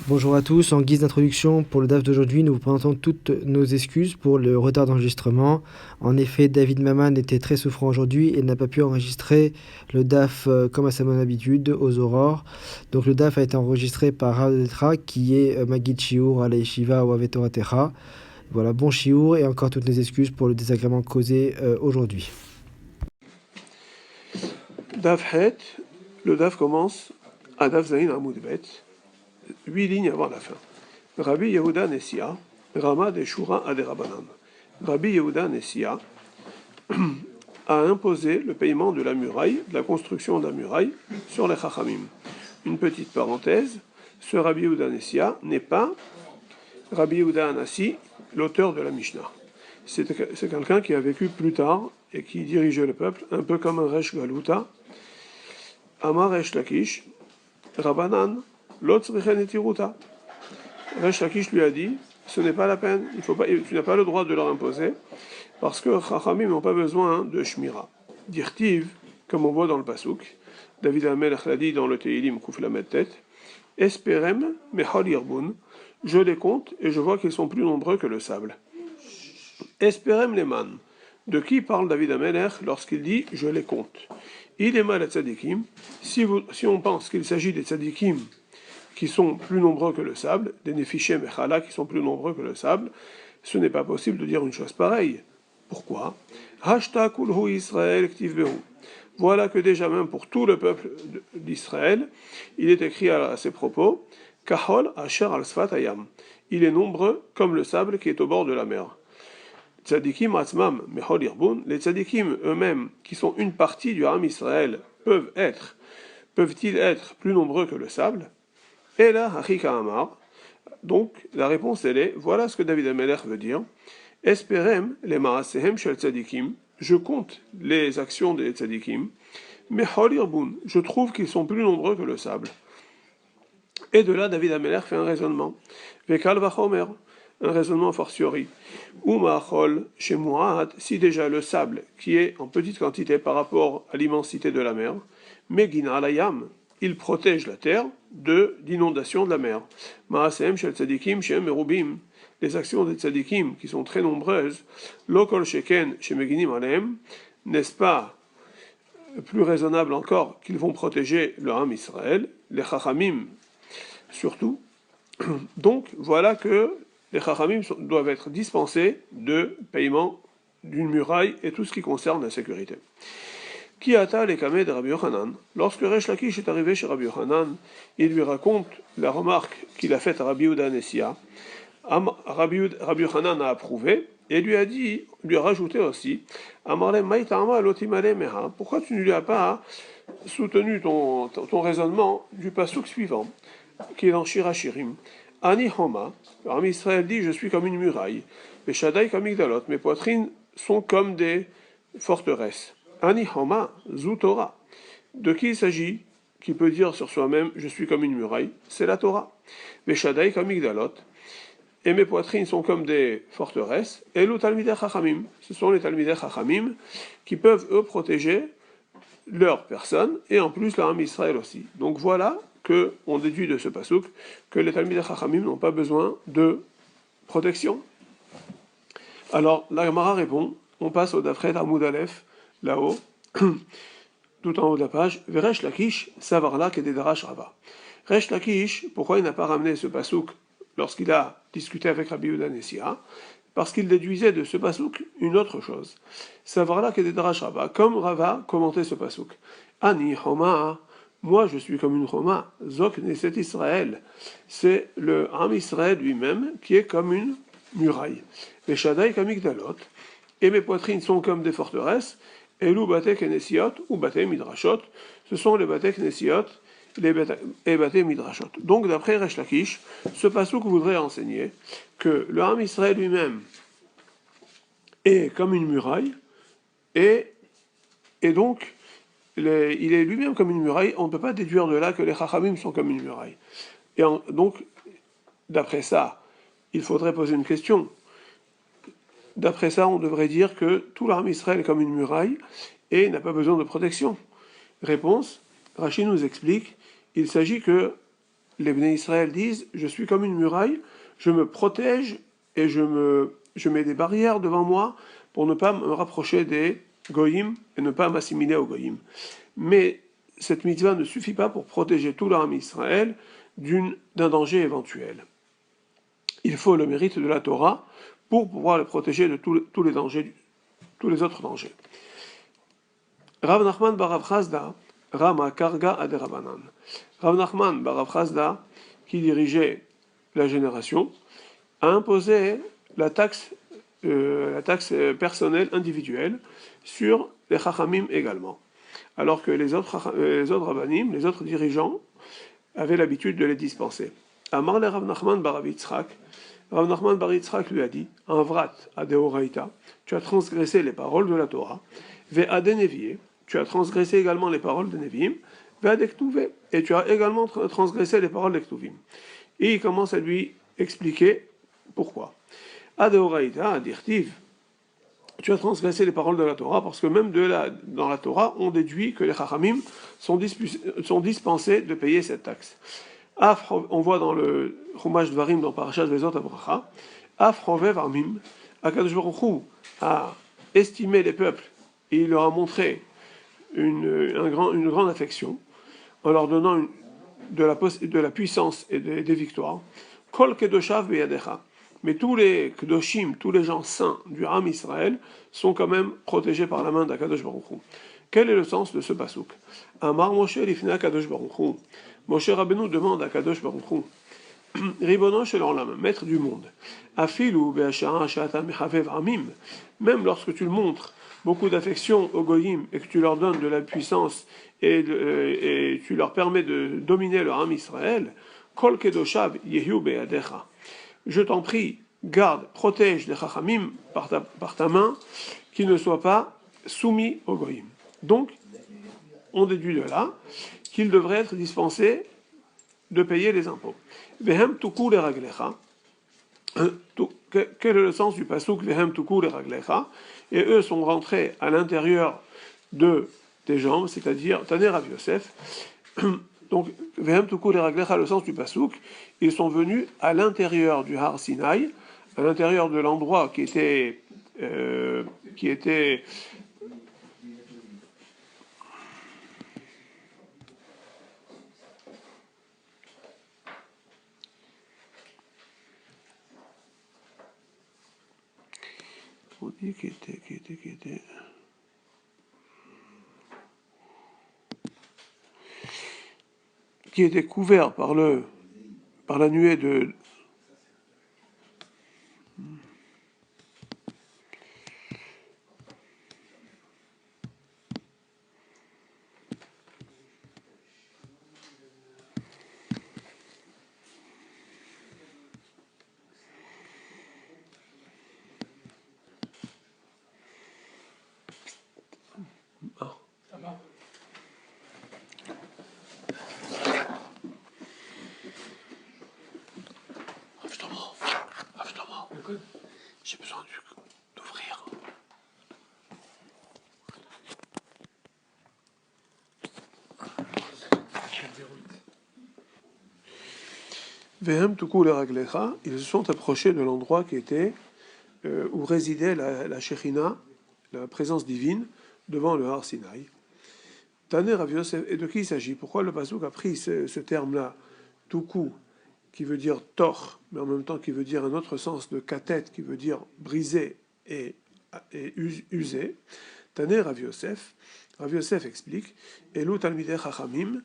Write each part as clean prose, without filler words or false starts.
Bonjour à tous, en guise d'introduction pour le DAF d'aujourd'hui, nous vous présentons toutes nos excuses pour le retard d'enregistrement. En effet, David Maman était très souffrant aujourd'hui et n'a pas pu enregistrer le DAF comme à sa bonne habitude aux aurores. Donc le DAF a été enregistré par Radetra qui est Magid Shiur à la Yeshiva ou Avetora Techa. Voilà, bon Shiur et encore toutes nos excuses pour le désagrément causé aujourd'hui. Daf Het, le Daf commence à Daf Zayin Amoud Bet, 8 lignes avant la fin. Rabbi Yehuda Nessia, Rama de Shura Aderabanan. Rabbi Yehuda Nessia a imposé le paiement de la muraille, de la construction de la muraille, sur les Chachamim. Une petite parenthèse, ce Rabbi Yehuda Nessia n'est pas Rabbi Yehuda Anassi, l'auteur de la Mishnah. C'est quelqu'un qui a vécu plus tard et qui dirigeait le peuple, un peu comme un Resh Galuta. Amar Resh Lakish, Rabanan, l'autre Etiruta. Resh Lakish lui a dit, ce n'est pas la peine, tu n'as pas le droit de leur imposer, parce que Chachamim n'ont pas besoin de Shmira. Dirtiv, comme on voit dans le Pasuk, David Amelech l'a dit dans le Teilim Kouf la tête, Esperem mechol irbun, je les compte et je vois qu'ils sont plus nombreux que le sable. Esperem leman, de qui parle David Amelech lorsqu'il dit je les compte? Il est mal à tzadikim, si on pense qu'il s'agit des tzadikim qui sont plus nombreux que le sable, des nefishem et chala qui sont plus nombreux que le sable, ce n'est pas possible de dire une chose pareille. Pourquoi? Hashtag kulhu Israël ktiv behu. Voilà que déjà même pour tout le peuple d'Israël, il est écrit à ses propos, Kahol asher al sfat hayam. Il est nombreux comme le sable qui est au bord de la mer. Tzadikim atzmam mechol irbun. Les tzadikim eux-mêmes, qui sont une partie du Ham Israël, peuvent-ils être plus nombreux que le sable? Et là, Hachika Amar. Donc, la réponse elle est, voilà ce que David Amelech veut dire. Esperem les maasehem shel tzadikim. Je compte les actions des tzadikim. Mais hol irbun. Je trouve qu'ils sont plus nombreux que le sable. Et de là, David Amelech fait un raisonnement. Vekal vachomer. Un raisonnement fortiori. Ou ma'achol chez Mu'ad, si déjà le sable, qui est en petite quantité par rapport à l'immensité de la mer, Megina alayam, il protège la terre d'inondation de la mer. Ma'asem shel tzadikim shem merubim, les actions des tzadikim qui sont très nombreuses, lokol sheken chez Meginim alayem, n'est-ce pas plus raisonnable encore qu'ils vont protéger le Ham Israël, les Chachamim surtout. Donc voilà que les Chachamim doivent être dispensés de paiement d'une muraille et tout ce qui concerne la sécurité. Qui ata les kameh de Rabbi Yochanan? Lorsque Resh Lakish est arrivé chez Rabbi Yochanan, il lui raconte la remarque qu'il a faite à Rabbi Yehuda Nessia. Rabbi Yochanan a approuvé et lui a rajouté aussi, pourquoi tu ne lui as pas soutenu ton raisonnement du pasuk suivant, qui est dans Shirachirim? Ani Homa, Ami Israël dit, je suis comme une muraille. Les Shaddai comme Migdalot, mes poitrines sont comme des forteresses. Ani Homa, Torah. De qui il s'agit? Qui peut dire sur soi-même, je suis comme une muraille? C'est la Torah. Les Shaddai comme Migdalot, et mes poitrines sont comme des forteresses. Et le Talmidei Chachamim, ce sont les Talmidei Chachamim qui peuvent eux protéger leur personne et en plus l'Am Israël aussi. Donc voilà que on déduit de ce pasuk que les Talmidei Chachamim n'ont pas besoin de protection. Alors la Gemara répond, on passe au Dafret Amoud Aleph, là-haut, tout en haut de la page, Veresh Lakish, Savarla Kededarash Rava. Resh Lakish, pourquoi il n'a pas ramené ce pasuk lorsqu'il a discuté avec Rabbi Yehuda Nessia? Parce qu'il déduisait de ce pasuk une autre chose. Savarla Kededarash Rava, comme Rava commentait ce pasuk. Ani Homa, moi je suis comme une Homa, Zok Neset Israël. C'est le Ham Israël lui-même qui est comme une muraille. Les Shaddai comme Migdalot, et mes poitrines sont comme des forteresses. Elou Bate Knesiot ou Bate Midrashot, ce sont les Bate Knesiot et Bate Midrashot. Donc d'après Resh Lakish, ce pasuk voudrait enseigner que le Ham Israël lui-même est comme une muraille, et donc il est lui-même comme une muraille. On ne peut pas déduire de là que les Chachamim sont comme une muraille. Et donc, d'après ça, il faudrait poser une question. D'après ça, on devrait dire que tout l'armée Israël est comme une muraille et n'a pas besoin de protection. Réponse, Rachid nous explique, il s'agit que les Bnei Israël disent, je suis comme une muraille, je me protège et je mets des barrières devant moi pour ne pas me rapprocher des goyim et ne pas m'assimiler aux goyim. Mais cette mitzvah ne suffit pas pour protéger tout l'âme Israël d'un danger éventuel. Il faut le mérite de la Torah pour pouvoir le protéger de tous les dangers, tous les autres dangers. Rav Nachman bar Rav Chazda, Rama Karga Aderabanan. Rav Nachman bar Rav Chazda, qui dirigeait la génération, a imposé la taxe personnelle individuelle sur les Chachamim également. Alors que les autres Rabbanim, les autres dirigeants, avaient l'habitude de les dispenser. Amar le Rav Nachman bar Rav Yitzchak, Rav Nachman bar Yitzchak lui a dit, un vrat à Deoraita, tu as transgressé les paroles de la Torah, ve adenevié, tu as transgressé également les paroles de Nevi'im, ve adektouvé, et tu as également transgressé les paroles d'Ektuvim. Et il commence à lui expliquer pourquoi. Adeoraita, adirtiv, tu as transgressé les paroles de la Torah, parce que même dans la Torah, on déduit que les Chachamim sont dispensés de payer cette taxe. On voit dans le Chumash Dvarim, dans Parashat Vezot Abracha, Af Rovev Armim, Akadosh Baruch Hu a estimé les peuples et il leur a montré une grande affection en leur donnant de la puissance et des victoires. Kol Kedoshav Beyadecha. Mais tous les Kedoshim, tous les gens saints du Ham Israël sont quand même protégés par la main d'Akadosh Baruch Hu. Quel est le sens de ce pasuk? Amar Moshe Lifnei Akadosh Baruch Hu. Moshe Rabbeinu demande à Akadosh Baruch Hu, Ribono shel olam, maître du monde, Afilu be'ashara she'ata mechavev amim, même lorsque tu le montres beaucoup d'affection aux goyim et que tu leur donnes de la puissance et tu leur permets de dominer le Ham Israël, Kol kedoshav yehu be'adecha. Je t'en prie, garde, protège les chachamim par ta main, qu'ils ne soient pas soumis aux goyim. Donc, on déduit de là qu'ils devraient être dispensés de payer les impôts. Vehem tuku le raglecha. Quel est le sens du pasuk Vehem tuku le raglecha? Et eux sont rentrés à l'intérieur de tes jambes, c'est-à-dire Taner Rav Yosef. Donc, Vehem tuku le raglecha, le sens du pasuk, ils sont venus à l'intérieur du Har Sinaï, à l'intérieur de l'endroit qui était on dit qui était couvert par la nuée de j'ai besoin d'ouvrir. Vehem tuku le raglecha, ils se sont approchés de l'endroit qui était où résidait la Shechina, la présence divine, devant le Har Sinaï. Taner Rav Yosef, et de qui il s'agit? Pourquoi le pasuk a pris ce terme-là, tuku, qui veut dire tort, mais en même temps qui veut dire un autre sens de katet, qui veut dire brisé et usé. Taner Rav Yosef explique, Elu talmidei chachamim,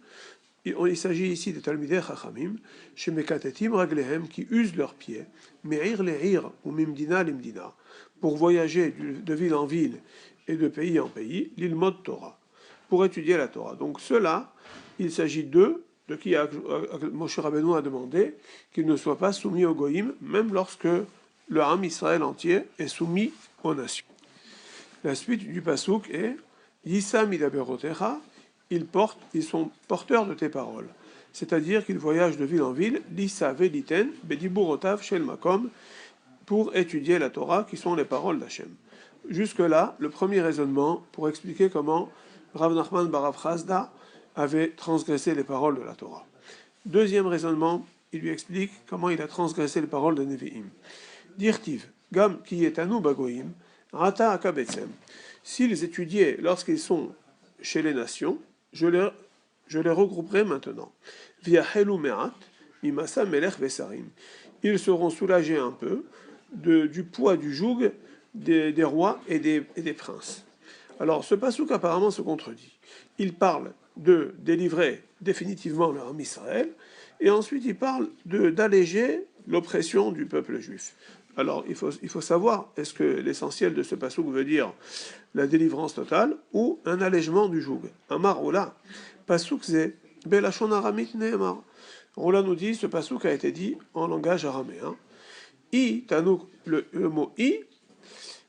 il s'agit ici de talmidei chachamim, shemekatetim raglehem, qui usent leurs pieds, me'ir le'ir ou mimdina limdina, pour voyager de ville en ville et de pays en pays, l'ilmod Torah, pour étudier la Torah. Donc cela, il s'agit d'eux, de qui Moshe Rabbeinu a demandé qu'ils ne soient pas soumis aux goïm, même lorsque le Ham Israël entier est soumis aux nations. La suite du pasuk est Yissa midaberotecha, ils sont porteurs de tes paroles. C'est-à-dire qu'ils voyagent de ville en ville, Lissa veliten, bediburotav shel makom, pour étudier la Torah, qui sont les paroles d'Hachem. Jusque-là, le premier raisonnement pour expliquer comment Rav Nachman bar Rav Chazda avait transgressé les paroles de la Torah. Deuxième raisonnement, il lui explique comment il a transgressé les paroles de Nevi'im. Dirtiv, Gam qui est anou bagoïm, rata akabetsem. S'ils étudiaient lorsqu'ils sont chez les nations, je les regrouperai maintenant. Via Helu Me'at, Mimasa Melech Vesarim. Ils seront soulagés un peu du poids du joug des rois et des princes. Alors, ce pasouk apparemment se contredit. Il parle de délivrer définitivement le Ham Israël, et ensuite il parle d'alléger l'oppression du peuple juif. Alors, il faut savoir, est-ce que l'essentiel de ce pasouk veut dire la délivrance totale ou un allègement du joug? Amar Ola, pasouk zé, belachon aramit neemar. Ola nous dit, ce pasouk a été dit en langage araméen. I, tanouk, le mot i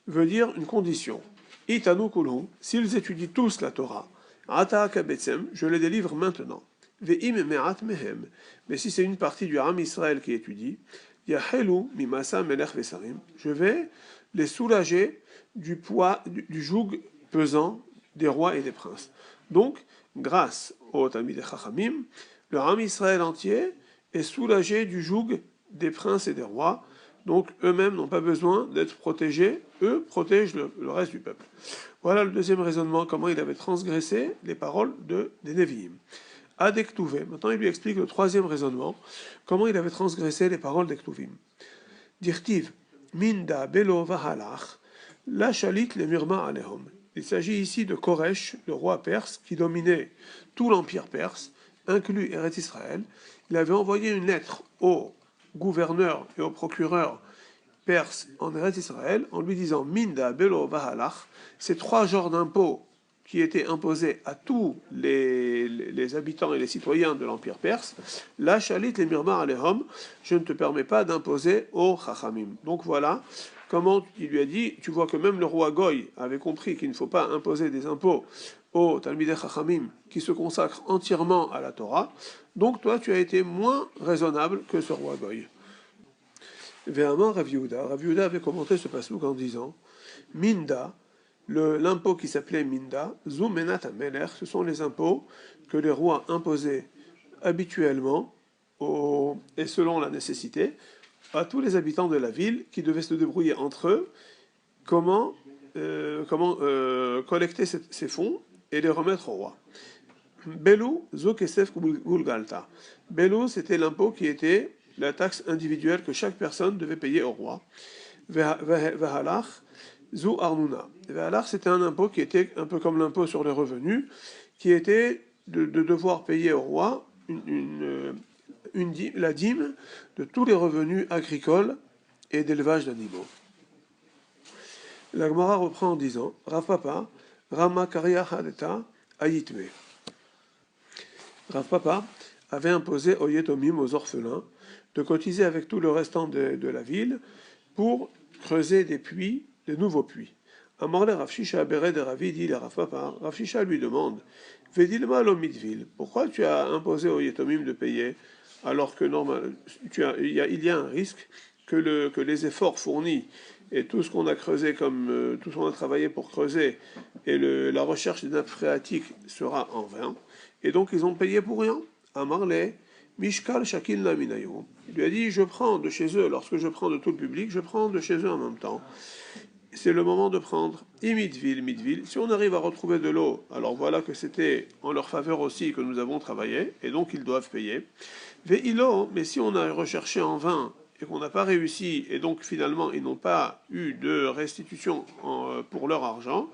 veut dire une condition. I tanouk kulhum, s'ils étudient tous la Torah, ata kabetsem, je les délivre maintenant. Ve'im me'at mehem, mais si c'est une partie du Ham Israël qui étudie, Yahelu mimasa melech vesarim, je vais les soulager du poids, du joug pesant des rois et des princes. Donc, grâce au Talmidei Chachamim, le Ham Israël entier est soulagé du joug des princes et des rois. Donc, eux-mêmes n'ont pas besoin d'être protégés, eux protègent le reste du peuple. Voilà le deuxième raisonnement, comment il avait transgressé les paroles des Nevi'im. Adektuvim. Maintenant, il lui explique le troisième raisonnement, comment il avait transgressé les paroles d'Ektuvim. Dirtiv, Minda Belo Vahalach, la Shalit le Mirma Alehom. Il s'agit ici de Koresh, le roi perse, qui dominait tout l'empire perse, inclus Eretz Israël. Il avait envoyé une lettre au gouverneur et au procureur perse en Eretz Israël en lui disant Minda Belo Vahalach, ces 3 genres d'impôts qui étaient imposés à tous les habitants et les citoyens de l'Empire perse, la chalit les mirmar alehom, je ne te permets pas d'imposer aux chachamim. Donc voilà comment il lui a dit, tu vois que même le roi Goy avait compris qu'il ne faut pas imposer des impôts aux talmidei chachamim qui se consacrent entièrement à la Torah, donc toi tu as été moins raisonnable que ce roi Goy. Véhément Rav Yehuda avait commenté ce passouk en disant, Minda, l'impôt qui s'appelait Minda, Zumenat Ameler, ce sont les impôts que les rois imposaient habituellement et selon la nécessité à tous les habitants de la ville qui devaient se débrouiller entre eux comment collecter ces fonds et les remettre au roi. Belou, Zo Kesef Gulgalta. Belou, c'était l'impôt qui était la taxe individuelle que chaque personne devait payer au roi. Vahalach, Zou Arnuna. Alors, c'était un impôt qui était un peu comme l'impôt sur les revenus, qui était de devoir payer au roi la dîme de tous les revenus agricoles et d'élevage d'animaux. La Gemara reprend en disant Rav Papa, Rama Karia Hadeta Ayitme. Rav Papa avait imposé aux Yetomim, aux orphelins, de cotiser avec tout le restant de la ville pour creuser des puits, de nouveaux puits. Amarle Rav Shisha Bered Ravi dit le Rav Papa, Rav Shisha lui demande Vedilma lo mitvil, pourquoi tu as imposé aux Yetomim de payer alors que il y a un risque que les efforts fournis et tout ce qu'on a creusé tout ce qu'on a travaillé pour creuser et la recherche des nappes phréatiques sera en vain, et donc ils ont payé pour rien. Amarle Mishkal Shakil Laminayom. Il lui a dit, je prends de chez eux, lorsque je prends de tout le public, je prends de chez eux en même temps. C'est le moment de prendre. Et midville. Si on arrive à retrouver de l'eau, alors voilà que c'était en leur faveur aussi que nous avons travaillé, et donc ils doivent payer. Ve'ilo, mais si on a recherché en vain et qu'on n'a pas réussi, et donc finalement ils n'ont pas eu de restitution pour leur argent,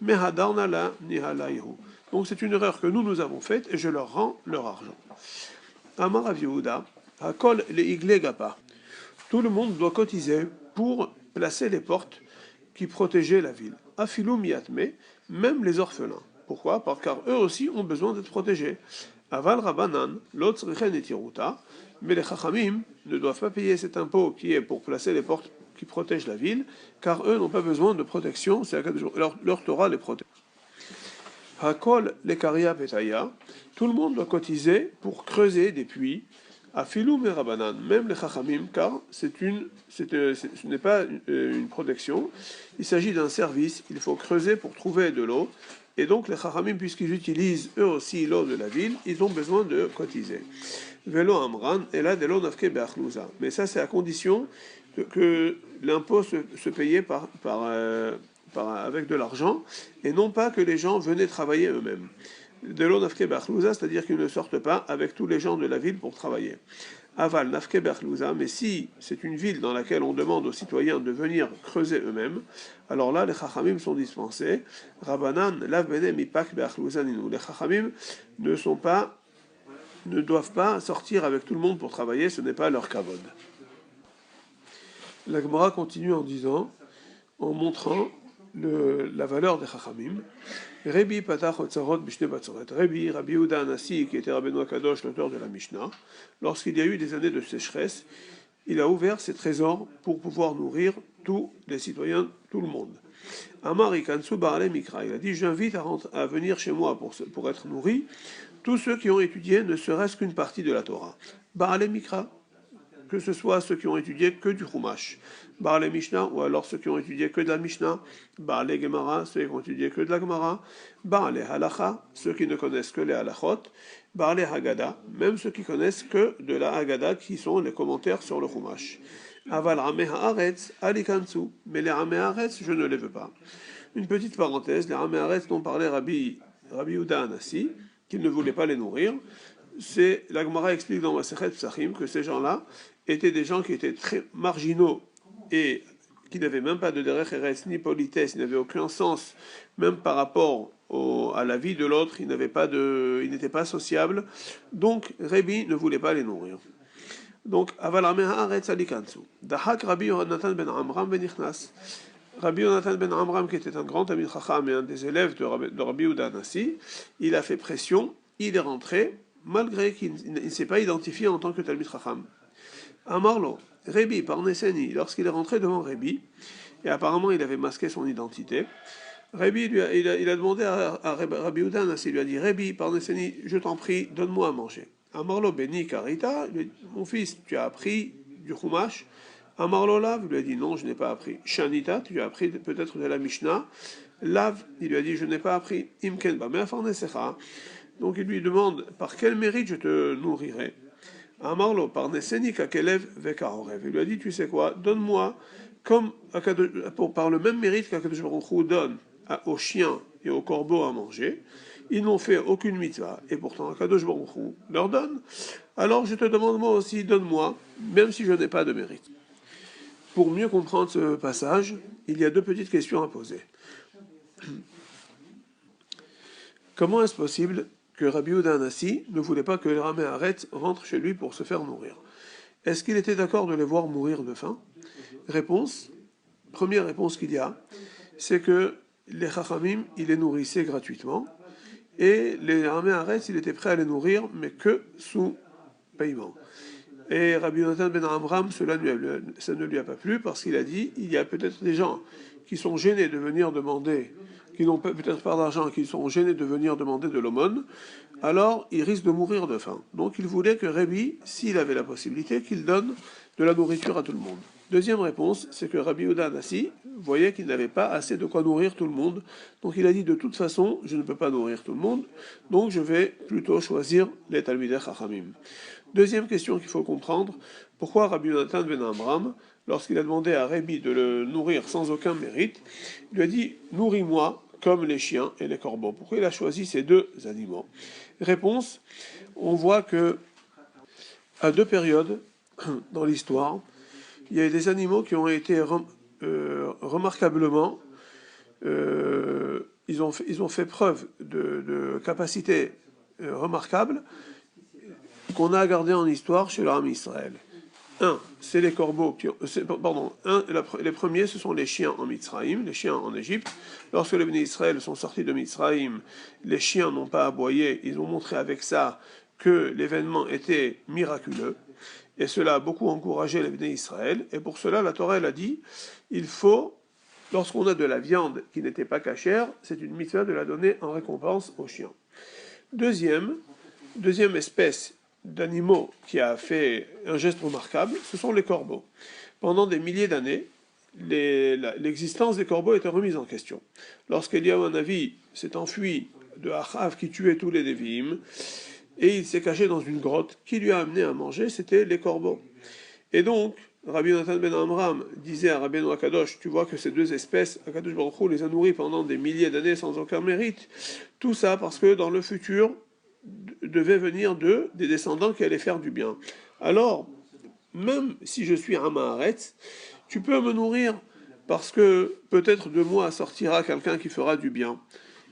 mehadarnala nihalayhu. Donc c'est une erreur que nous avons faite, et je leur rends leur argent. Amar Rav Yehuda, Hakol le igle gapa. Tout le monde doit cotiser pour placer les portes qui protégeaient la ville. Afilum yatme, même les orphelins. Pourquoi? Parce car eux aussi ont besoin d'être protégés. Aval rabanan, l'autre et tiruta, mais les chachamim ne doivent pas payer cet impôt qui est pour placer les portes qui protègent la ville, car eux n'ont pas besoin de protection, c'est leur Torah les protège. Hakol les karia petaya, tout le monde doit cotiser pour creuser des puits, à filou et rabanan, même les chachamim, car ce n'est pas une protection, il s'agit d'un service, il faut creuser pour trouver de l'eau, et donc les chachamim, puisqu'ils utilisent eux aussi l'eau de la ville, ils ont besoin de cotiser. Velo Amran, et là, Delo Nafke Beachlouza. Mais ça, c'est à condition que l'impôt se payait avec de l'argent, et non pas que les gens venaient travailler eux-mêmes. Delo Nafke Beachlouza, c'est-à-dire qu'ils ne sortent pas avec tous les gens de la ville pour travailler. Aval Nafke Beachlouza, mais si c'est une ville dans laquelle on demande aux citoyens de venir creuser eux-mêmes, alors là, les Chachamim sont dispensés. Rabbanan, Lav Bene Mipak Beachlouzaninu. Les Chachamim ne doivent pas sortir avec tout le monde pour travailler, ce n'est pas leur kavod. La Gemara continue en montrant la valeur des Chachamim. Rabbi Patach Otzarot Bishne Batzoret. Rabbi Yehuda Anassi, qui était Rabbeinu Akadosh, l'auteur de la Mishnah, lorsqu'il y a eu des années de sécheresse, il a ouvert ses trésors pour pouvoir nourrir tous les citoyens, tout le monde. Amar Ikansu Barale Mikra, il a dit, j'invite à venir chez moi pour être nourri tous ceux qui ont étudié ne serait-ce qu'une partie de la Torah. Barale Mikra, que ce soit ceux qui ont étudié que du Chumash, Barale Mishnah, ou alors ceux qui ont étudié que de la Mishnah, Barale Gemara, ceux qui ont étudié que de la Gemara, Barale Halacha, ceux qui ne connaissent que les Halachot, Barale Haggadah, même ceux qui connaissent que de la Haggadah, qui sont les commentaires sur le Chumash. Aval Rameh Haaretz, Alikansu, mais les Rameh Haaretz, je ne les veux pas. Une petite parenthèse, les Rameh Haaretz dont parlait Rabbi Yehuda Anassi, qu'il ne voulait pas les nourrir, la Gemara explique dans Masechet Psachim que ces gens-là étaient des gens qui étaient très marginaux et qui n'avaient même pas de derech eretz ni politesse, ils n'avaient aucun sens, même par rapport à la vie de l'autre, ils n'étaient pas sociables, donc Rabbi ne voulait pas les nourrir. Donc, Aval Rameh Haaretz Alikansu. Dahak Rabbi Yonatan ben Amram ben Ichnas. Rabbi Yonatan ben Amram, qui était un grand Talmid Chacham et un des élèves de Rabbi Yehuda Anassi, il a fait pression, il est rentré, malgré qu'il ne s'est pas identifié en tant que Talmid Chacham. Amarlo, Rabbi Parneseni, lorsqu'il est rentré devant Rabbi, et apparemment il avait masqué son identité, Rabbi il a demandé à Rabbi Yehuda Anassi, il lui a dit, Rabbi Parneseni, je t'en prie, donne-moi à manger. Amarlo Beni Karita, mon fils, tu as appris du Chumash. Amarlo Lav, il lui a dit non, je n'ai pas appris. Shanita, tu as appris peut-être de la Mishnah. Lav, il lui a dit je n'ai pas appris. Imken Bamer Farnesecha. Donc il lui demande par quel mérite je te nourrirai. Amarlo par Neseni Kakelev Vekarorev. Il lui a dit tu sais quoi, donne-moi par le même mérite qu'Akadosh Baruch Hu donne aux chiens et aux corbeaux à manger. Ils n'ont fait aucune mitzvah, et pourtant Akadosh Baruch Hu leur donne. Alors je te demande moi aussi, donne-moi, même si je n'ai pas de mérite. Pour mieux comprendre ce passage, il y a deux petites questions à poser. Comment est-ce possible que Rabbi Yehuda Anassi ne voulait pas que les Rameh Haaretz rentrent chez lui pour se faire nourrir? Est-ce qu'il était d'accord de les voir mourir de faim? Première réponse qu'il y a, c'est que les Chachamim, il les nourrissait gratuitement, et les Rameh Haaretz, il était prêt à les nourrir, mais que sous paiement. Et Rabbi Yonatan ben Amram, ça ne lui a pas plu, parce qu'il a dit, il y a peut-être des gens qui sont gênés de venir demander, qui n'ont peut-être pas d'argent, qui sont gênés de venir demander de l'aumône, alors ils risquent de mourir de faim. Donc il voulait que Rabbi, s'il avait la possibilité, qu'il donne de la nourriture à tout le monde. Deuxième réponse, c'est que Rabbi Yehuda Anassi voyait qu'il n'avait pas assez de quoi nourrir tout le monde. Donc il a dit, de toute façon, je ne peux pas nourrir tout le monde, donc je vais plutôt choisir les Talmidei Chachamim. Deuxième question qu'il faut comprendre, pourquoi Rabbi Yonatan ben Amram, lorsqu'il a demandé à Rabbi de le nourrir sans aucun mérite, il lui a dit, nourris-moi comme les chiens et les corbeaux. Pourquoi il a choisi ces deux animaux? Réponse, on voit que à deux périodes dans l'histoire, il y a des animaux qui ont été remarquablement, ils ont fait preuve de capacité remarquable qu'on a gardé en histoire chez l'Armée Israël. C'est les corbeaux les premiers, ce sont les chiens en Mitzraïm, les chiens en Égypte. Lorsque les Béné Israël sont sortis de Mitzraïm, les chiens n'ont pas aboyé, ils ont montré avec ça que l'événement était miraculeux. Et cela a beaucoup encouragé les Béné Israël. Et pour cela, la Torah, elle a dit, il faut, lorsqu'on a de la viande qui n'était pas cachère, c'est une mitzvah de la donner en récompense aux chiens. Deuxième espèce d'animaux qui a fait un geste remarquable, ce sont les corbeaux. Pendant des milliers d'années, l'existence des corbeaux était remise en question. Lorsqu'Eliyahu Hanavi s'est enfui de Achav qui tuait tous les Nevi'im, et il s'est caché dans une grotte. Qui lui a amené à manger? C'était les corbeaux. Et donc, Rabbi Yonatan ben Amram disait à Rabbeinu Akadosh, tu vois que ces deux espèces, Akadosh Baruch Hu les a nourries pendant des milliers d'années sans aucun mérite. Tout ça parce que dans le futur, devait venir d'eux des descendants qui allaient faire du bien. Alors, même si je suis un Maharetz, tu peux me nourrir parce que peut-être de moi sortira quelqu'un qui fera du bien.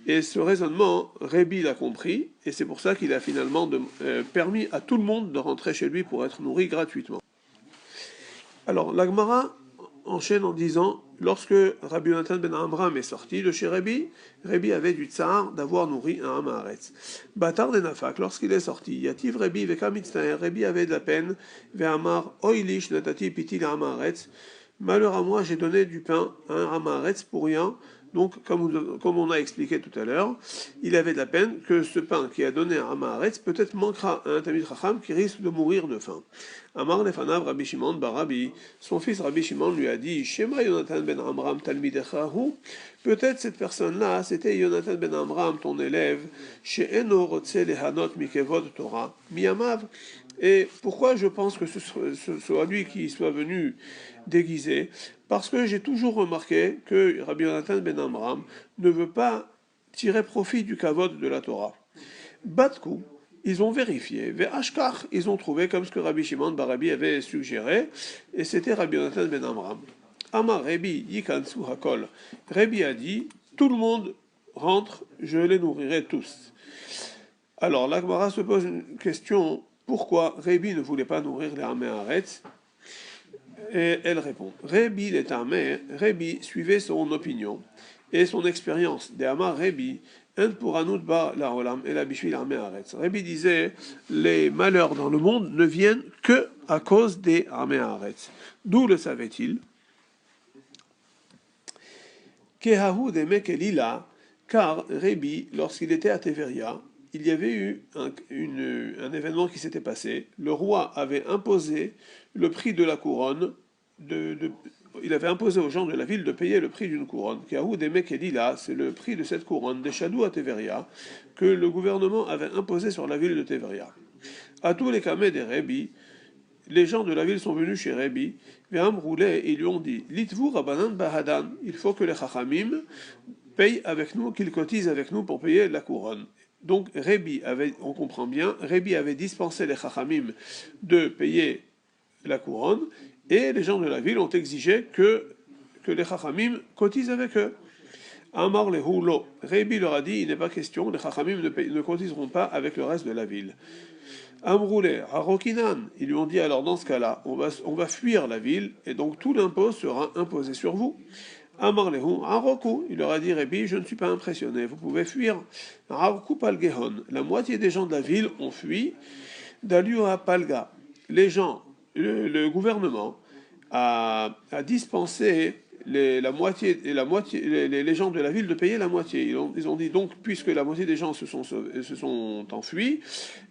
Et ce raisonnement, Rébi l'a compris, et c'est pour ça qu'il a finalement permis à tout le monde de rentrer chez lui pour être nourri gratuitement. Alors, l'Agmara enchaîne en disant, lorsque Rabbi Yonatan ben Amram est sorti de chez Rébi, Rébi avait du tsar d'avoir nourri un Hamaretz. Batar de Nafak, lorsqu'il est sorti, Yativ Rébi vekamitztaer, Rébi avait de la peine, ve'amar oilish natati pitil Hamaretz, malheur à moi, j'ai donné du pain à un Hamaretz pour rien. Donc, comme on a expliqué tout à l'heure, il avait de la peine que ce pain qui a donné à Hamaretz peut-être manquera à un Tamid Chacham qui risque de mourir de faim. Amar lefanav Rabbi Shimon Barabi, son fils Rabbi Shimon lui a dit, Shema Yonatan ben Amram talmidechahu, peut-être cette personne-là, c'était Yonatan ben Amram, ton élève, she'eno rotze lehanot mikevod Torah, miyamav. Et pourquoi je pense que ce soit lui qui soit venu déguisé? Parce que j'ai toujours remarqué que Rabbi Yonatan ben Amram ne veut pas tirer profit du kavod de la Torah. Batkou, ils ont vérifié, Ve'ashkar, ils ont trouvé comme ce que Rabbi Shimon Barabi avait suggéré, et c'était Rabbi Yonatan ben Amram. Amar Rebi Yikansu Hakol. Rebi a dit, tout le monde rentre, je les nourrirai tous. Alors, l'Agmara se pose une question, pourquoi Rebi ne voulait pas nourrir les Amé Haaretz? Et elle répond, Rebi les Amé, Rebi suivait son opinion et son expérience. De Amar Rebi, Rebi disait, les malheurs dans le monde ne viennent que à cause des Amé Haaretz. D'où le savait-il? Kehahu de Mekelila, car Rebi, lorsqu'il était à Teveria, il y avait eu un événement qui s'était passé. Le roi avait imposé le prix de la couronne, il avait imposé aux gens de la ville de payer le prix d'une couronne. Kehahu de Mekelila, c'est le prix de cette couronne, des Chadou à Teveria, que le gouvernement avait imposé sur la ville de Teveria. À tous les camés des Rebi, les gens de la ville sont venus chez Rebi, et ils lui ont dit, Litvu Rabanan Bahadan, il faut que les Chachamim payent avec nous, qu'ils cotisent avec nous pour payer la couronne. Donc Rebi avait, on comprend bien, Rebi avait dispensé les Chachamim de payer la couronne, et les gens de la ville ont exigé que les Chachamim cotisent avec eux. Amar le Hulo, Rebi leur a dit, il n'est pas question, les Chachamim ne cotiseront pas avec le reste de la ville. Amroulé, Harokinan, ils lui ont dit alors dans ce cas-là, on va fuir la ville et donc tout l'impôt sera imposé sur vous. Amar lehu, Haroku, il leur a dit Rebi, je ne suis pas impressionné, vous pouvez fuir. Haroku Palgehon, la moitié des gens de la ville ont fui. Daliua Palga, les gens, le gouvernement a dispensé les gens de la ville de payer la moitié. Ils ont dit donc, puisque la moitié des gens se sont enfuis,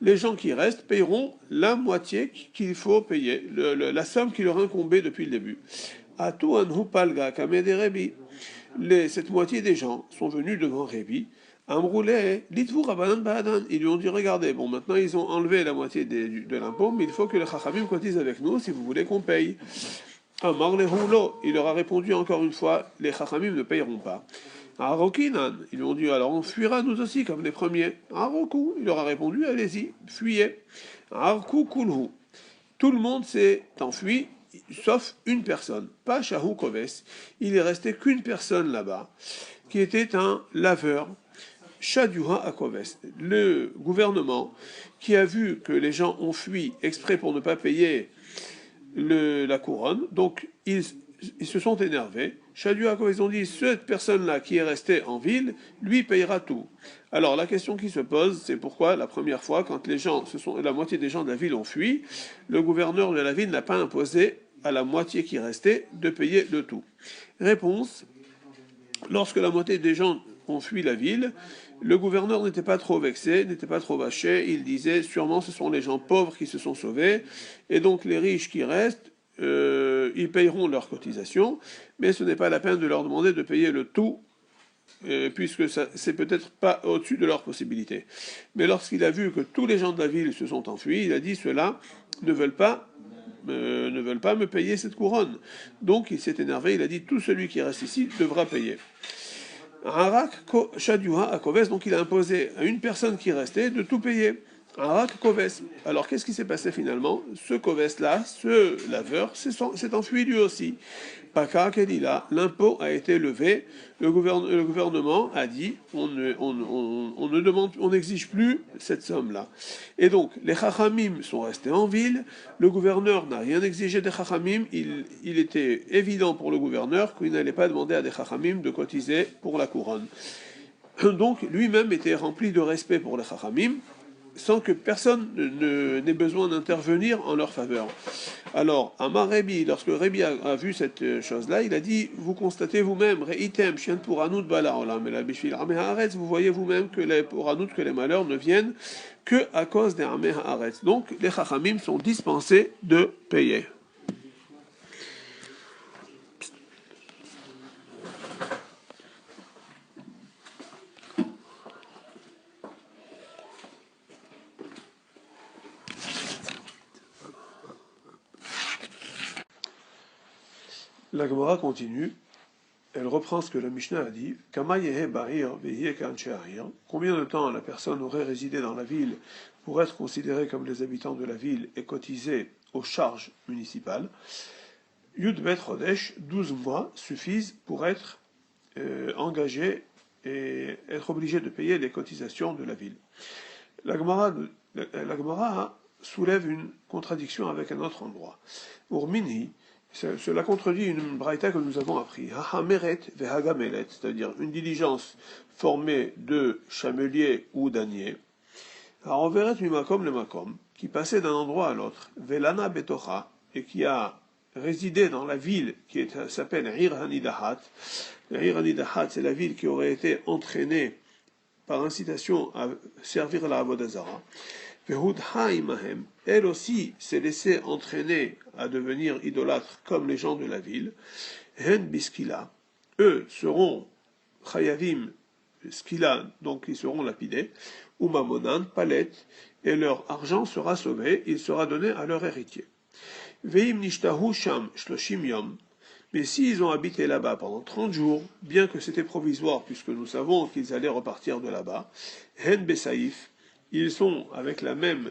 les gens qui restent paieront la moitié qu'il faut payer, la somme qui leur incombait depuis le début. Cette moitié des gens sont venus devant Rebi. Amroulé, dites-vous Rabbanan Bahadan. Ils lui ont dit, regardez, bon, maintenant ils ont enlevé la moitié de l'impôt, mais il faut que les Chachamim cotisent avec nous si vous voulez qu'on paye. Amar le Hulo, il leur a répondu encore une fois, les Chachamim ne payeront pas. Arokinan, ils lui ont dit, alors on fuira nous aussi comme les premiers. Aroku, il leur a répondu, allez-y, fuyez. Arku kulhu, tout le monde s'est enfui, sauf une personne, pas Shahu Koves. Il est resté qu'une personne là-bas, qui était un laveur, Shaduha Akoves. Le gouvernement, qui a vu que les gens ont fui exprès pour ne pas payer la couronne, donc ils se sont énervés. Shaduha Akoves, ils ont dit, cette personne-là qui est restée en ville, lui payera tout. Alors la question qui se pose, c'est pourquoi la première fois, quand la moitié des gens de la ville ont fui, le gouverneur de la ville n'a pas imposé à la moitié qui restait de payer le tout. Réponse, lorsque la moitié des gens ont fui la ville, le gouverneur n'était pas trop vexé, n'était pas trop vaché, il disait sûrement ce sont les gens pauvres qui se sont sauvés, et donc les riches qui restent, ils payeront leurs cotisations, mais ce n'est pas la peine de leur demander de payer le tout puisque c'est peut-être pas au-dessus de leurs possibilités. Mais lorsqu'il a vu que tous les gens de la ville se sont enfuis, il a dit ceux-là ne veulent pas me payer cette couronne. Donc il s'est énervé, il a dit tout celui qui reste ici devra payer. Arak Shadua à Koves, donc il a imposé à une personne qui restait de tout payer. Arak Koves. Alors qu'est-ce qui s'est passé finalement? Ce Koves-là, ce laveur, s'est enfui lui aussi. Paka Kedila, l'impôt a été levé, le gouvernement a dit on ne demande, on n'exige plus cette somme-là. Et donc les Chachamim sont restés en ville, le gouverneur n'a rien exigé des Chachamim, il était évident pour le gouverneur qu'il n'allait pas demander à des Chachamim de cotiser pour la couronne. Donc lui-même était rempli de respect pour les Chachamim, sans que personne n'ait besoin d'intervenir en leur faveur. Alors, Amar Rebi, lorsque Rebi a vu cette chose-là, il a dit, vous constatez vous-même, Reitem, chien pour Anout Bala, vous voyez vous-même que les malheurs ne viennent que à cause des Ameh Haaretz. Donc, les Chachamim sont dispensés de payer. La Gemara continue, elle reprend ce que la Mishnah a dit. Combien de temps la personne aurait résidé dans la ville pour être considérée comme les habitants de la ville et cotiser aux charges municipales? Yudbet Chodesh, 12 mois suffisent pour être engagé et être obligé de payer les cotisations de la ville. La Gemara soulève une contradiction avec un autre endroit. Urmini, cela contredit une braïta que nous avons appris. Hahameret vehagamelet, c'est-à-dire une diligence formée de chameliers ou d'âniers. Haroveret mimakom le makom, qui passait d'un endroit à l'autre. Velana betocha, et qui a résidé dans la ville qui s'appelle Ir Hanidahat. Ir Hanidahat, c'est la ville qui aurait été entraînée par incitation à servir la Avodazara. Elle aussi s'est laissée entraîner à devenir idolâtre comme les gens de la ville. Hen biskila, eux seront chayavim skila, donc ils seront lapidés. Umamonan palet, et leur argent sera sauvé, il sera donné à leur héritier. Veim nishtahu sham shloshim yom. Mais s'ils ont habité là-bas pendant 30 jours, bien que c'était provisoire, puisque nous savons qu'ils allaient repartir de là-bas, hen besaïf, ils ont la même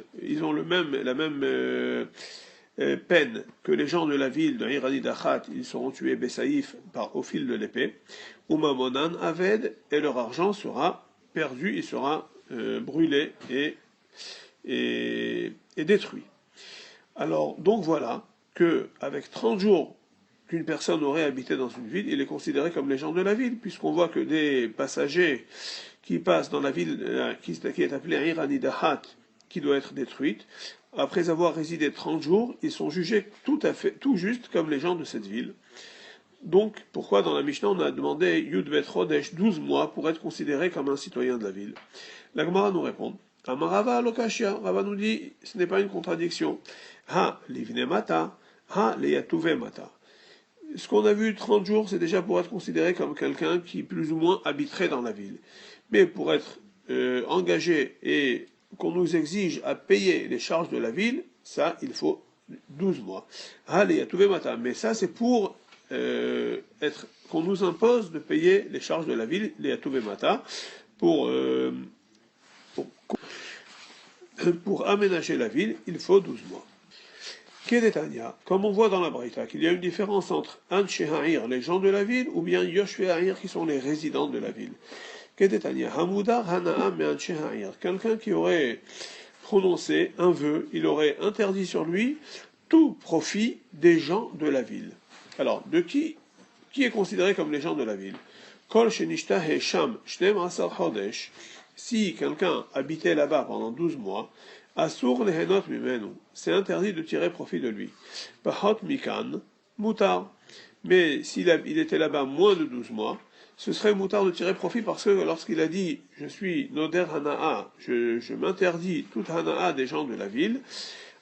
peine que les gens de la ville de Ir Hanidachat, ils seront tués besaïf au fil de l'épée. Umamonan aved, et leur argent sera perdu, il sera brûlé et détruit. Alors, donc voilà que avec 30 jours qu'une personne aurait habité dans une ville, il est considéré comme les gens de la ville, puisqu'on voit que des passagers qui passent dans la ville qui est appelée Ir Hanidahat, qui doit être détruite, après avoir résidé 30 jours, ils sont jugés tout juste comme les gens de cette ville. Donc, pourquoi dans la Mishnah on a demandé Yudbet Chodesh 12 mois pour être considéré comme un citoyen de la ville? La Gemara nous répond, Amarava Lokashia, Rava nous dit, ce n'est pas une contradiction. Ha livne mata, ha leyatuve mata. Ce qu'on a vu 30 jours, c'est déjà pour être considéré comme quelqu'un qui plus ou moins habiterait dans la ville. Mais pour être engagé et qu'on nous exige à payer les charges de la ville, ça, il faut 12 mois. Allez, mais ça, c'est pour qu'on nous impose de payer les charges de la ville, les Atuvemata, pour aménager la ville, il faut 12 mois. Kedetania, comme on voit dans la Braïta, qu'il y a une différence entre Anshe Ha'ir, les gens de la ville, ou bien Yoshve Ha'ir, qui sont les résidents de la ville. Kedetania, Hamudar Hana'a me Anshe Ha'ir, quelqu'un qui aurait prononcé un vœu, il aurait interdit sur lui tout profit des gens de la ville. Alors, de qui est considéré comme les gens de la ville? Kol Shenishta Hesham Shnem Asar Chodesh, si quelqu'un habitait là-bas pendant 12 mois, Asur lehenot mimenu, c'est interdit de tirer profit de lui. Bahot mikan, mutar. Mais s'il était là-bas moins de 12 mois, ce serait mutar de tirer profit parce que lorsqu'il a dit je suis noder hana'a, je m'interdis toute hana'a des gens de la ville,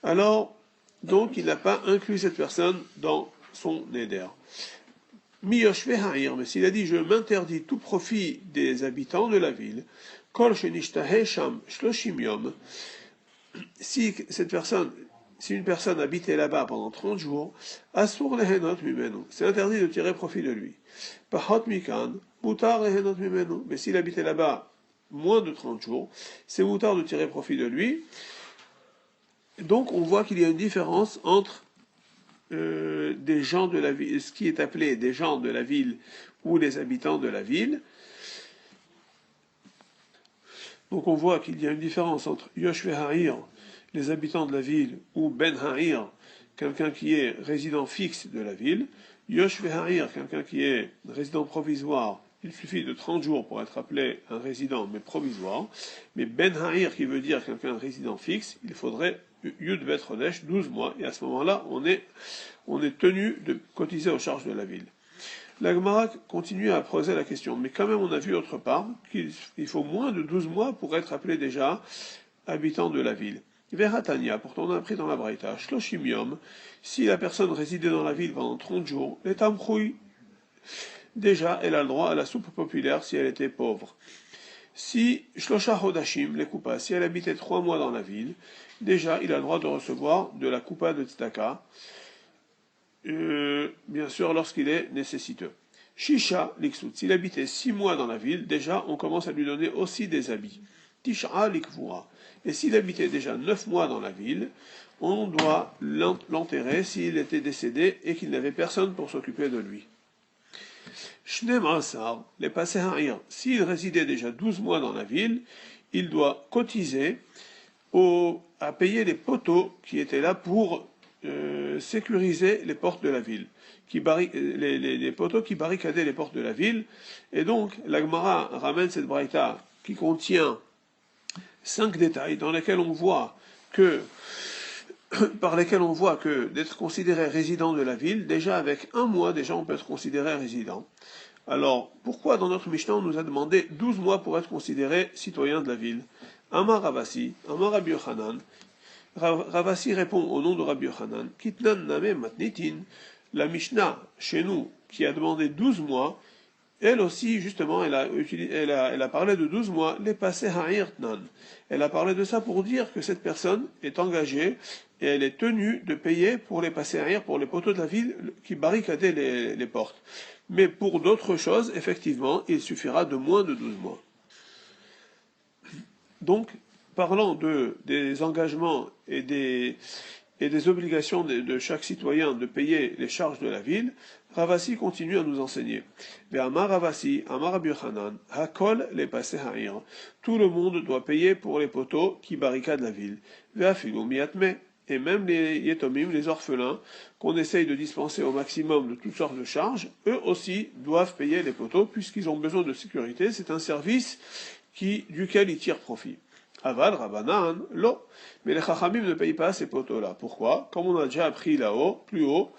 alors donc il n'a pas inclus cette personne dans son neder. Mi yoshve ha'ir, mais s'il a dit je m'interdis tout profit des habitants de la ville, kol shenishtahe sham shloshim yom, si une personne habitait là-bas pendant 30 jours, asur lehenot mimenu, c'est interdit de tirer profit de lui. Pahot mikan, mutar lehenot mimenu, mais s'il habitait là-bas moins de 30 jours, c'est mutar de tirer profit de lui. Donc on voit qu'il y a une différence entre des gens de la ville, ce qui est appelé des gens de la ville ou les habitants de la ville. Donc on voit qu'il y a une différence entre Yoshve Ha'ir, les habitants de la ville, ou Ben Ha'ir, quelqu'un qui est résident fixe de la ville. Yoshve Ha'ir, quelqu'un qui est résident provisoire. Il suffit de 30 jours pour être appelé un résident, mais provisoire. Mais Ben Ha'ir, qui veut dire quelqu'un de résident fixe, il faudrait Yud Bet Chodesh, 12 mois, et à ce moment-là, on est tenu de cotiser aux charges de la ville. La Gemara continue à poser la question, mais quand même on a vu autre part qu'il faut moins de 12 mois pour être appelé déjà habitant de la ville. Veratania, pourtant on a appris dans la Braïta, Shloshim Yom, si la personne résidait dans la ville pendant 30 jours, les tamchui, déjà elle a le droit à la soupe populaire si elle était pauvre. Si Shlosha Hodashim, les coupas, si elle habitait 3 mois dans la ville, déjà il a le droit de recevoir de la coupa de tzedaka, bien sûr lorsqu'il est nécessiteux. Shisha Liksut, s'il habitait 6 mois dans la ville, déjà on commence à lui donner aussi des habits. Tisha Likvura, et s'il habitait déjà 9 mois dans la ville, on doit l'enterrer s'il était décédé et qu'il n'avait personne pour s'occuper de lui. Shnem Asar, les passés ha'ir, s'il résidait déjà 12 mois dans la ville, il doit cotiser à payer les poteaux qui étaient là pour sécuriser les portes de la ville, les poteaux qui barricadaient les portes de la ville. Et donc, la Gemara ramène cette braïta qui contient 5 détails dans lesquels on voit que d'être considéré résident de la ville, déjà avec 1 mois, déjà on peut être considéré résident. Alors, pourquoi dans notre Mishnah on nous a demandé 12 mois pour être considéré citoyen de la ville? Amar Ravasi, Amar Rabbi Yochanan. Ravasi répond au nom de Rabbi Yochanan, Kitnan Name Matnitin, la Mishnah chez nous qui a demandé 12 mois, elle aussi, justement, elle a parlé de 12 mois, les passés ha'irtnan. Elle a parlé de ça pour dire que cette personne est engagée et elle est tenue de payer pour les passés ha'ir, pour les poteaux de la ville qui barricadaient les portes. Mais pour d'autres choses, effectivement, il suffira de moins de 12 mois. Donc, parlant des engagements et des obligations de chaque citoyen de payer les charges de la ville, Ravasi continue à nous enseigner. Amar Ravasi, Amar Rabbi Yochanan, Hakol les passés ha'ir. Tout le monde doit payer pour les poteaux qui barricadent la ville. Ve'afilu miatme. Et même les yetomim, les orphelins, qu'on essaye de dispenser au maximum de toutes sortes de charges, eux aussi doivent payer les poteaux puisqu'ils ont besoin de sécurité. C'est un service duquel ils tirent profit. Aval, Rabanan, lo. Mais les Chachamim ne payent pas ces poteaux-là. Pourquoi? Comme on a déjà appris là-haut, plus haut,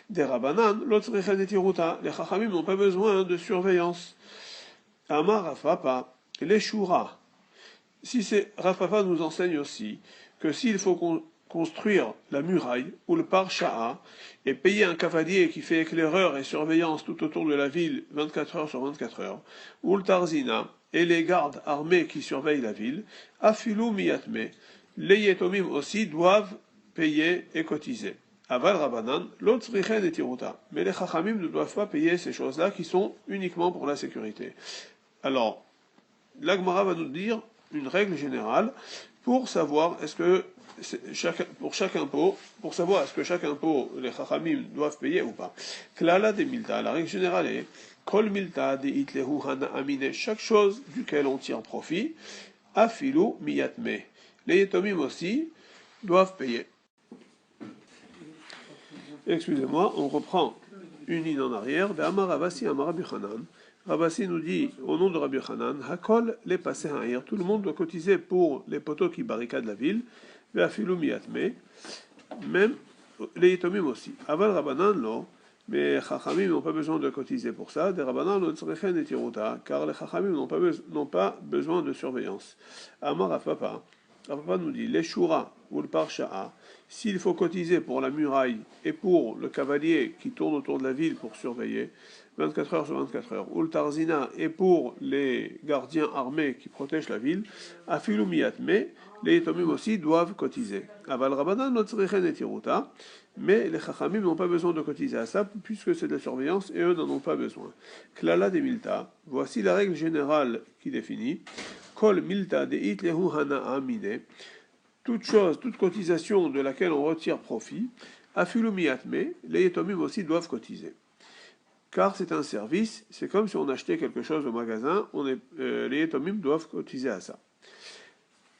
des Rabanan, l'autre les Chachamim n'ont pas besoin de surveillance. Amar Rafapa, les Shura. Rafapa nous enseigne aussi que s'il faut construire la muraille ou le parsha'a et payer un cavalier qui fait éclaireur et surveillance tout autour de la ville 24 heures sur 24 heures, ou le tarzina et les gardes armés qui surveillent la ville, afilu miyatme, les yetomim aussi doivent payer et cotiser. Aval Rabanan, l'autre et tiruta. Mais les chachamim ne doivent pas payer ces choses-là qui sont uniquement pour la sécurité. Alors, l'Agmara va nous dire une règle générale pour savoir pour chaque impôt, est-ce que chaque impôt, les chachamim doivent payer ou pas. Klala de milta, la règle générale est Kol milta de itlehu hana amine, chaque chose duquel on tire profit, afilu miyatme. Les yetomim aussi doivent payer. Excusez-moi, on reprend une ligne en arrière. Amar Ravasi, Amar Rabbi Yochanan. Ravasi nous dit, au nom de Rabbi Yochanan, Hakol les passés ha'ir, tout le monde doit cotiser pour les poteaux qui barricadent la ville, ve'afilu miyatme, même les yetomim aussi. Aval Rabanan lo, mais Chachamim n'ont pas besoin de cotiser pour ça. Des Rabanan lo tzrechen et tiruta, car les Chachamim n'ont pas besoin de surveillance. Amar Rafapa, Rav Papa nous dit, les shura ou le parsha'a, s'il faut cotiser pour la muraille et pour le cavalier qui tourne autour de la ville pour surveiller, 24 heures sur 24 heures, ou le tarzina et pour les gardiens armés qui protègent la ville, afilu miyat, mais les yetomim aussi doivent cotiser. Aval rabanan notzrichen et tiruta, mais les chachamim n'ont pas besoin de cotiser à ça puisque c'est de la surveillance et eux n'en ont pas besoin. Klala de milta, voici la règle générale qui définit. Kol milta de itlehu hana'a mine, toute chose, toute cotisation de laquelle on retire profit, afilu miyatme, les yetomim aussi doivent cotiser. Car c'est un service, c'est comme si on achetait quelque chose au magasin, les yetomim doivent cotiser à ça.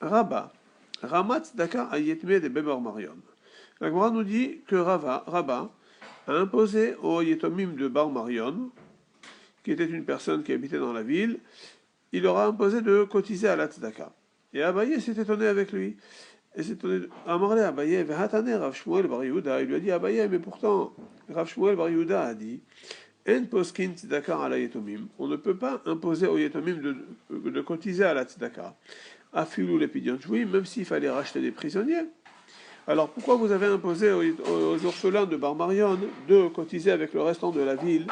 Rabba, Ramat Daka ayetme de Bebar Marion. La Gemara nous dit que Rabba a imposé au yetomim de Bar Marion, qui était une personne qui habitait dans la ville, il leur a imposé de cotiser à la tzedaka. Et Abaye s'est étonné avec lui. Et s'est étonné. Amarle Abaye, Vehatane Rav Shmuel Bar Yehuda. Il lui a dit Abaye, mais pourtant, Rav Shmuel Bar Yehuda a dit En poskin tzedaka ala yetomim. On ne peut pas imposer aux yetomim de cotiser à la tzedaka. Afilou les pidion jouy, même s'il fallait racheter des prisonniers. Alors pourquoi vous avez imposé aux orphelins de Bar Marion de cotiser avec le restant de la ville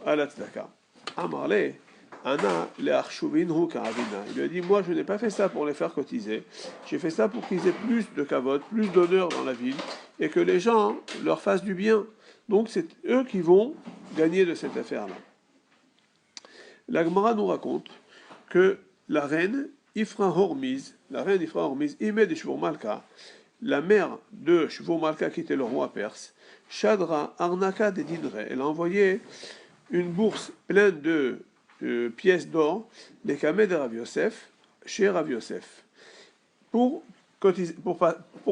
à la tzedaka? Amarle. Anna le arshuvin karavina. Il lui a dit, moi je n'ai pas fait ça pour les faire cotiser, j'ai fait ça pour qu'ils aient plus de kavod, plus d'honneur dans la ville, et que les gens leur fassent du bien. Donc c'est eux qui vont gagner de cette affaire-là. La Gemara nous raconte que la reine Ifra Hormiz, Imed de Shvur Malka, la mère de Shvur Malka qui était le roi perse, Shadra Arnaka de Dinre, elle a envoyé une bourse pleine de pièces d'or, les kameh de Rav Yosef, chez Rav Yosef, pour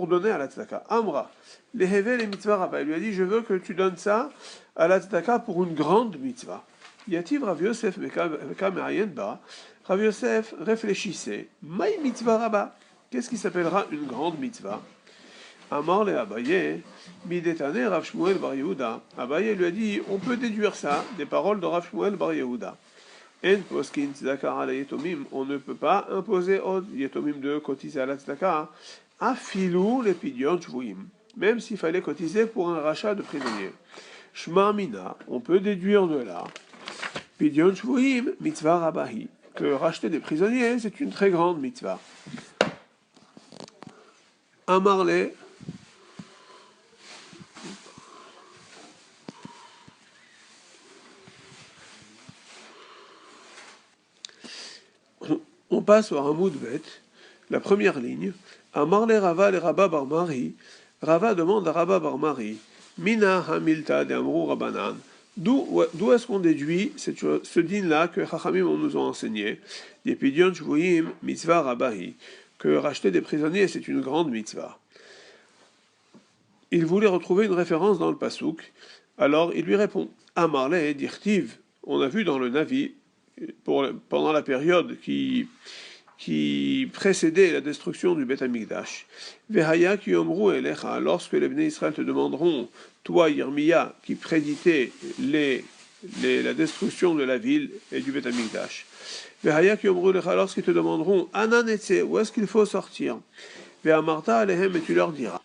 donner à la tzedaka. Amra, les hevel les mitzvah Rabba, il lui a dit, je veux que tu donnes ça à la tzedaka pour une grande mitzvah. Yativ Rav Yosef ba, Rav Yosef réfléchissait, maï mitzvah Rabba, qu'est-ce qui s'appellera une grande mitzvah? Amar le Abaye, midetane Rav Shmuel Bar Yehuda. Abaye lui a dit, on peut déduire ça des paroles de Rav Shmuel Bar Yehuda. En poskin tzedaka ala yetomim, on ne peut pas imposer aux yetomim de cotiser à la tzedaka, afilou les pidion shvuim, même s'il fallait cotiser pour un rachat de prisonniers. Shma mina, on peut déduire de là, pidion shvuim mitzvah rabahi, que racheter des prisonniers c'est une très grande mitzvah. Amarle, on passe au Hamoud Bet, la première ligne. Amar le Rava le Rabba Bar Mari. Rava demande à Rabba Bar Mari, Mina Hamilta de Amrou Rabbanan. D'où est-ce qu'on déduit ce din-là que Chachamim nous ont enseigné, des Pidion Shvuim Mitzvah Rabahi, que racheter des prisonniers c'est une grande mitzvah. Il voulait retrouver une référence dans le Pasuk, alors il lui répond, Amar le Dirtiv, on a vu dans le Navi, pendant la période qui précédait la destruction du Beth Amikdash. Vehaya ki omru elecha, lorsque les Bnei Israël te demanderont, toi Yirmiya, qui prédisait la destruction de la ville et du Beth Amikdash. Vehaya ki omru elecha, lorsqu'ils te demanderont, Ananetse, où est-ce qu'il faut sortir? Vehamarta alehem, et tu leur diras.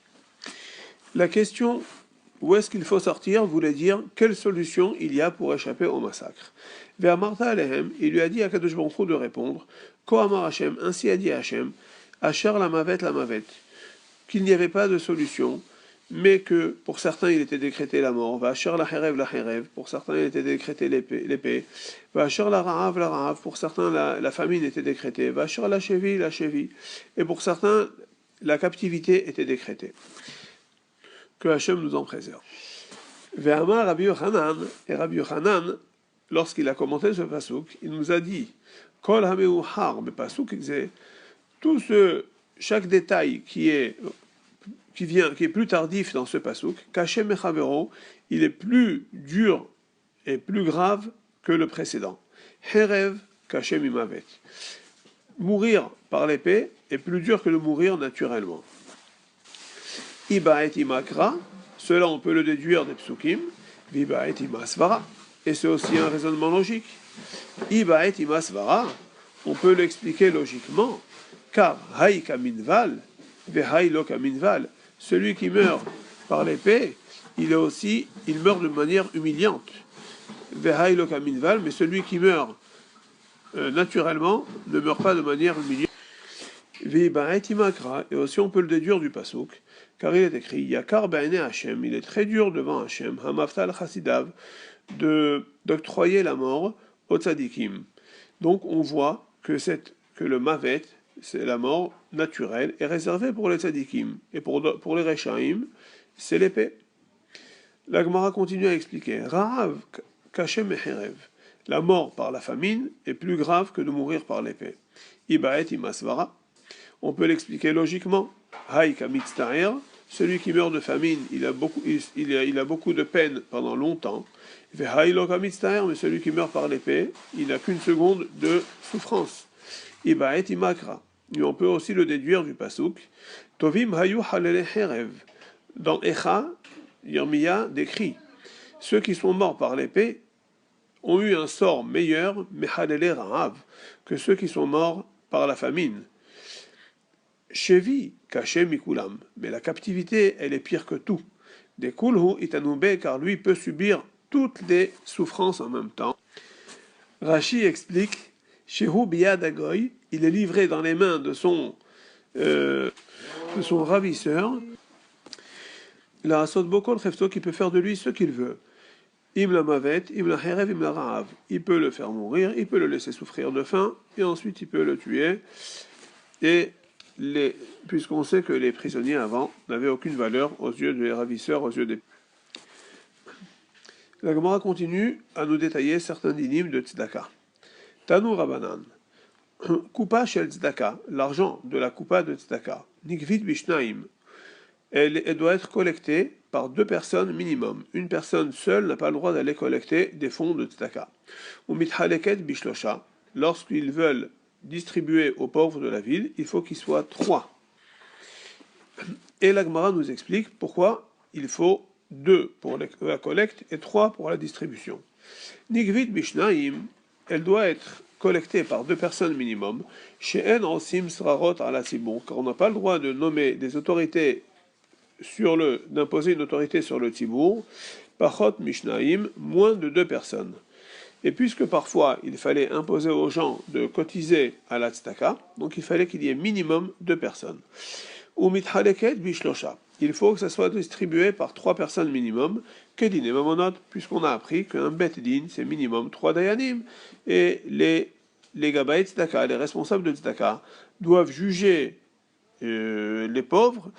La question où est-ce qu'il faut sortir voulait dire quelle solution il y a pour échapper au massacre. Vers Martha Alehem, il lui a dit à Kadosh Baruch Hu de répondre, Kohamar Hashem, ainsi a dit Hashem, Asher la mavet, qu'il n'y avait pas de solution, mais que pour certains il était décrété la mort, va Asher la herev, pour certains il était décrété l'épée, va Asher la ra'av, pour certains la famine était décrétée, va Asher la chevi, et pour certains la captivité était décrétée. Que Hashem nous en préserve. Ve'amar Rabbi Yochanan, et Rabbi Yochanan, lorsqu'il a commenté ce pasuk, il nous a dit, Kol hameu har, mais pasuk, chaque détail qui est plus tardif dans ce pasuk, Kashem mechavero, il est plus dur et plus grave que le précédent. Herev kashem imavet. Mourir par l'épée est plus dur que de mourir naturellement. Iba et imakra, cela on peut le déduire des psukim, viba et imasvara, et c'est aussi un raisonnement logique. Iba et imasvara, on peut l'expliquer logiquement, car haïka minval, vehaïloka minval, celui qui meurt par l'épée, il meurt de manière humiliante. Vehaïloka minval, mais celui qui meurt naturellement ne meurt pas de manière humiliante. Et aussi on peut le déduire du pasuk, car il est écrit Yakar ba'ene Hashem, il est très dur devant Hashem, Hamaftal Chasidav, d'octroyer la mort aux tzadikim. Donc on voit que le mavet, c'est la mort naturelle, est réservée pour les tzadikim. Et pour les rechaim, c'est l'épée. La Gemara continue à expliquer Rahav kashem mecherev. La mort par la famine est plus grave que de mourir par l'épée. Ibaet imasvara. On peut l'expliquer logiquement. Haïka mitztaer, celui qui meurt de famine, il a beaucoup de peine pendant longtemps. Vehaïloka mitztaer, mais celui qui meurt par l'épée, il n'a qu'une seconde de souffrance. Ibaet imakra. Et on peut aussi le déduire du pasuk. Tovim hayu halele herev. Dans Echa, Yirmiya décrit ceux qui sont morts par l'épée ont eu un sort meilleur, mehalele rahav, que ceux qui sont morts par la famine. Chevi, caché mikulam, mais la captivité, elle est pire que tout. Des kulhu itanube, car lui peut subir toutes les souffrances en même temps. Rashi explique, Shehu biyadagoy, il est livré dans les mains de son ravisseur. La asot bokol chefto, qui peut faire de lui ce qu'il veut. Im la mavet, im la herev, im la raav. Il peut le faire mourir, il peut le laisser souffrir de faim, et ensuite il peut le tuer. Et puisqu'on sait que les prisonniers avant n'avaient aucune valeur aux yeux des ravisseurs, aux yeux des... La Gemara continue à nous détailler certains dynimes de tzedaka. Tanu Rabanan. Kupa shel tzedaka, l'argent de la kupa de tzedaka. Nikvit bishnaim. Elle doit être collectée par 2 personnes minimum. Une personne seule n'a pas le droit d'aller collecter des fonds de tzedaka. Ou mithaleket bishlosha. Lorsqu'ils veulent distribuer aux pauvres de la ville, il faut qu'ils soient 3. Et la Gemara nous explique pourquoi il faut 2 pour la collecte et 3 pour la distribution. Nigvit bishnaim, elle doit être collectée par 2 personnes minimum. Chez En Osim Srarot ala Tzibur, car on n'a pas le droit de nommer des autorités d'imposer une autorité sur le Tzibur. Pachot mishnaim, moins de 2 personnes. Et puisque parfois il fallait imposer aux gens de cotiser à la tzedaka, donc il fallait qu'il y ait minimum 2 personnes. Ou mithaleket bishlosha. Il faut que ça soit distribué par 3 personnes minimum. Kedin et mamonot, puisqu'on a appris qu'un bet din, c'est minimum 3 dayanim, et les gabaïs tzedaka, les responsables de tzedaka, doivent juger les pauvres,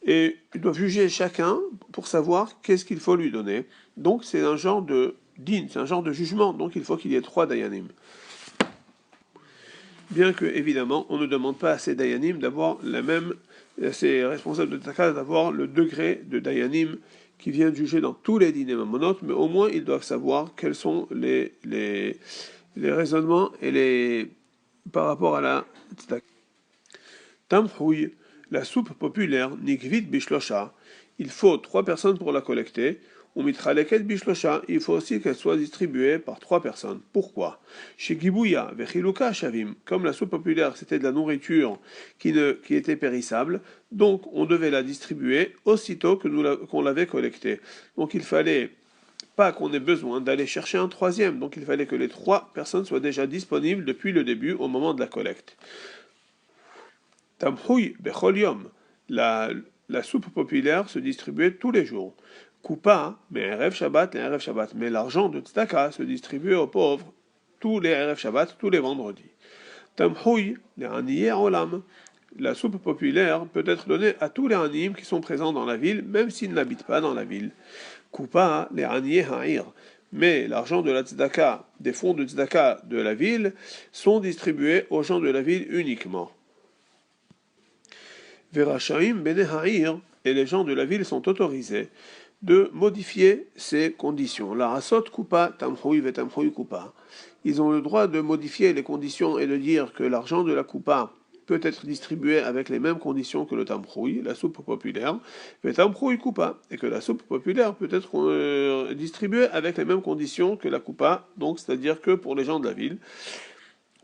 et ils doivent juger chacun pour savoir qu'est-ce qu'il faut lui donner. Donc c'est un genre de din, c'est un genre de jugement, donc il faut qu'il y ait 3 dayanim. Bien que, évidemment, on ne demande pas à ces dayanim d'avoir ces responsables de tzedaka d'avoir le degré de dayanim qui vient juger dans tous les dîners mamonotes, mais au moins ils doivent savoir quels sont les raisonnements par rapport à la tzedaka. Tamhouy, la soupe populaire, nikvit bishlosha, il faut 3 personnes pour la collecter. Ou mitraleket bishlosha, il faut aussi qu'elle soit distribuée par 3 personnes. Pourquoi? Chez Gibouya, vechiluka shavim, comme la soupe populaire c'était de la nourriture qui était périssable, donc on devait la distribuer aussitôt qu'on l'avait collectée. Donc il fallait pas qu'on ait besoin d'aller chercher un 3e, donc il fallait que les 3 personnes soient déjà disponibles depuis le début au moment de la collecte. Tamhouy bechol yom, la soupe populaire se distribuait tous les jours. Coupa, mais Erev Shabbat, mais l'argent de tzedaka se distribuait aux pauvres tous les Erev Shabbat, tous les vendredis. Tamhouy, les aniyé olam, la soupe populaire peut être donnée à tous les aniyim qui sont présents dans la ville, même s'ils n'habitent pas dans la ville. Coupa, les aniyé ha'ir, mais l'argent de la tzedaka, des fonds de tzedaka de la ville, sont distribués aux gens de la ville uniquement. Verashaim bene ha'ir, et les gens de la ville sont autorisés de modifier ces conditions. La rasot kupa tamhouy ve tamhouy kupa. Ils ont le droit de modifier les conditions et de dire que l'argent de la kupa peut être distribué avec les mêmes conditions que le tamhouy, la soupe populaire, ve tamhouy kupa, et que la soupe populaire peut être distribuée avec les mêmes conditions que la kupa, donc c'est-à-dire que pour les gens de la ville.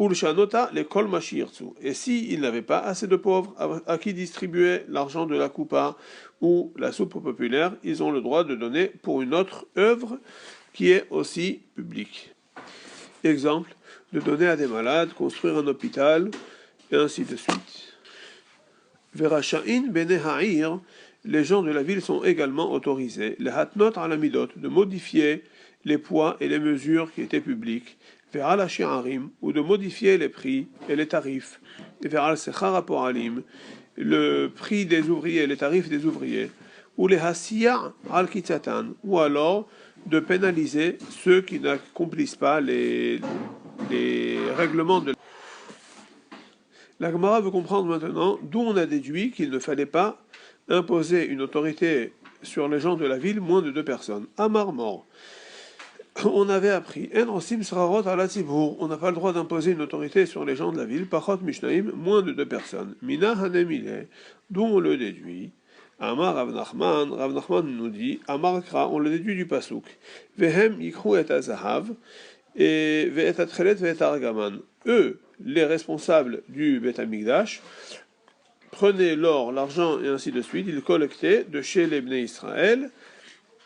Ulshanota les kol mashirtsu. Et s'il n'avait pas assez de pauvres à qui distribuer l'argent de la coupa ou la soupe populaire, ils ont le droit de donner pour une autre œuvre qui est aussi publique. Exemple, de donner à des malades, construire un hôpital, et ainsi de suite. Verasha'in bene ha'ir, les gens de la ville sont également autorisés, les hatnot à la midot, de modifier les poids et les mesures qui étaient publiques, vers la shi'arim, ou de modifier les prix et les tarifs, vers al sechar po'alim, le prix des ouvriers, les tarifs des ouvriers, ou les hasiya al kitzatan, ou alors de pénaliser ceux qui n'accomplissent pas les règlements de la Gemara veut comprendre maintenant d'où on a déduit qu'il ne fallait pas imposer une autorité sur les gens de la ville moins de 2 personnes. Amar mort. On avait appris, on n'a pas le droit d'imposer une autorité sur les gens de la ville, pachot mishnaim, moins de 2 personnes. Mina hanemile, d'où on le déduit. Amar Rav Nachman nous dit, Amar Kra, on le déduit du pasuk. Vehem yikhu et azahav, et ve'et atchelet ve'et argaman. Eux, les responsables du Beth Amikdash, prenaient l'or, l'argent et ainsi de suite, ils collectaient de chez les Bnei Israël,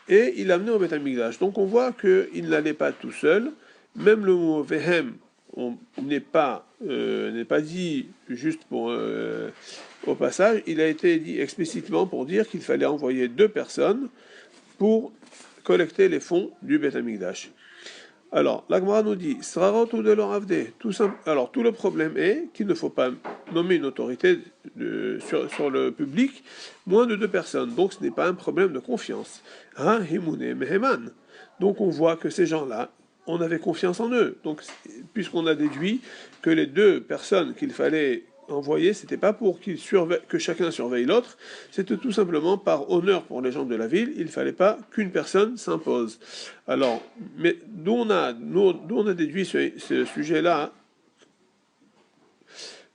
et il l'amenait au Beth Amikdash. Donc on voit qu'il n'allait pas tout seul, même le mot Vehem n'est pas dit juste pour au passage, il a été dit explicitement pour dire qu'il fallait envoyer 2 personnes pour collecter les fonds du Beth Amikdash. Alors, la Gemara nous dit, Srarot ou de l'oravde. Alors, tout le problème est qu'il ne faut pas nommer une autorité sur le public moins de 2 personnes. Donc, ce n'est pas un problème de confiance. Hein, Himune Meheman. Donc, on voit que ces gens-là, on avait confiance en eux. Donc, puisqu'on a déduit que les 2 personnes qu'il fallait envoyer, c'était pas pour que chacun surveille l'autre, c'était tout simplement par honneur pour les gens de la ville, il fallait pas qu'une personne s'impose. Alors, mais d'où on a déduit ce sujet-là,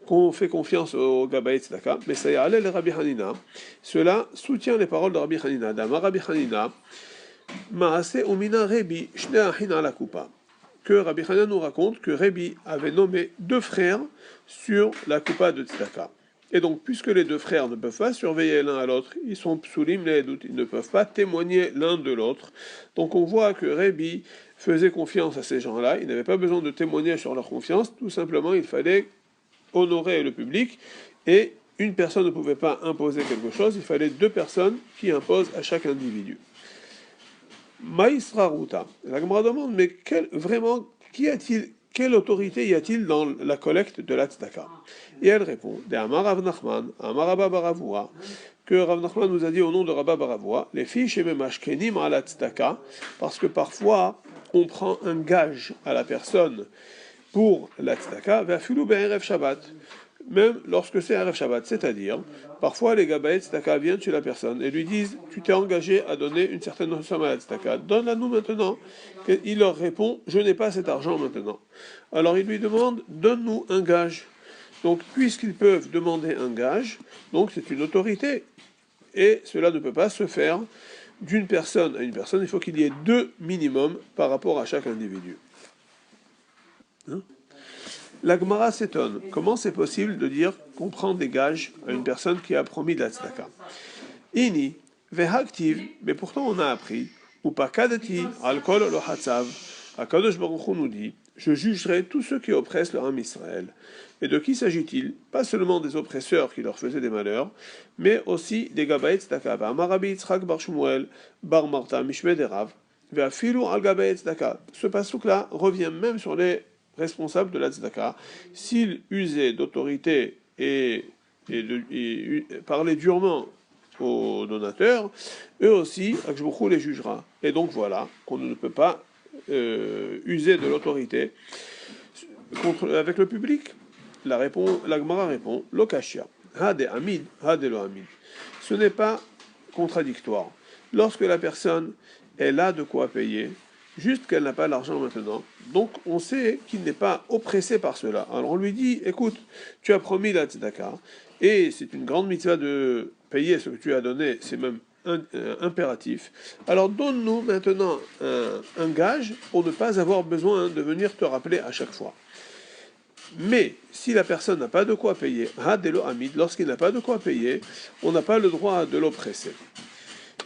qu'on fait confiance au Gabaï Tzedaka, mais ça y est, allez le Rabbi Hanina, cela soutient les paroles de Rabbi Hanina. Dama Rabbi Hanina, Maase Umina Rebi, Shne Ahin ala Kupa. Que Rabbi Hanina nous raconte que Rebi avait nommé 2 frères sur la coupa de Tzedaka. Et donc, puisque les 2 frères ne peuvent pas surveiller l'un à l'autre, ils sont psulim les doutes, ils ne peuvent pas témoigner l'un de l'autre. Donc on voit que Rebi faisait confiance à ces gens-là, il n'avait pas besoin de témoigner sur leur confiance, tout simplement il fallait honorer le public, et une personne ne pouvait pas imposer quelque chose, il fallait 2 personnes qui imposent à chaque individu. Maïsra Ruta. La Gemara demande, mais quelle autorité y a-t-il dans la collecte de la tzedaka? Et elle répond, de Amar Rav Nachman, Amar Rabba Baravua, que Rav Nachman nous a dit au nom de Rabba Baravua, les filles chez Memashkenim à la tzedaka, parce que parfois on prend un gage à la personne pour la tzedaka, ve'afilu be'erev Shabbat. Même lorsque c'est un Erev Shabbat, c'est-à-dire, parfois les Gabaït Tzedaka viennent chez la personne et lui disent, tu t'es engagé à donner une certaine somme à la Tzedaka, donne-la nous maintenant. Et il leur répond, je n'ai pas cet argent maintenant. Alors il lui demande, donne-nous un gage. Donc puisqu'ils peuvent demander un gage, donc c'est une autorité. Et cela ne peut pas se faire d'une personne à une personne, il faut qu'il y ait 2 minimum par rapport à chaque individu. Hein? La Gemara s'étonne. Comment c'est possible de dire qu'on prend des gages à une personne qui a promis de la tzedaka? Ini, vehaktiv, mais pourtant on a appris, ou pas kadati, alkol lo hatzav, Akadosh Baruch Hu nous dit, je jugerai tous ceux qui oppressent leur âme Israël. Et de qui s'agit-il? Pas seulement des oppresseurs qui leur faisaient des malheurs, mais aussi des Gabaït tzedaka, bar Marabi Yitzchak bar Shmuel, bar Marta Mishmed Erav, ve'afilu al Gabaït tzedaka. Ce pasuk-là revient même sur les responsables de la tzedaka, s'ils usaient d'autorité et parlaient durement aux donateurs, eux aussi, Akshbuchou les jugera. Et donc voilà, qu'on ne peut pas user de l'autorité avec le public. La Gemara répond, Lokashia, Hade Amid, Hade Lo Amid. Ce n'est pas contradictoire. Lorsque la personne, elle a de quoi payer, juste qu'elle n'a pas l'argent maintenant. Donc on sait qu'il n'est pas oppressé par cela. Alors on lui dit, écoute, tu as promis la tzedaka, et c'est une grande mitzvah de payer ce que tu as donné, c'est même impératif. Alors donne-nous maintenant un gage pour ne pas avoir besoin de venir te rappeler à chaque fois. Mais si la personne n'a pas de quoi payer, hadelo amid, lorsqu'il n'a pas de quoi payer, on n'a pas le droit de l'oppresser.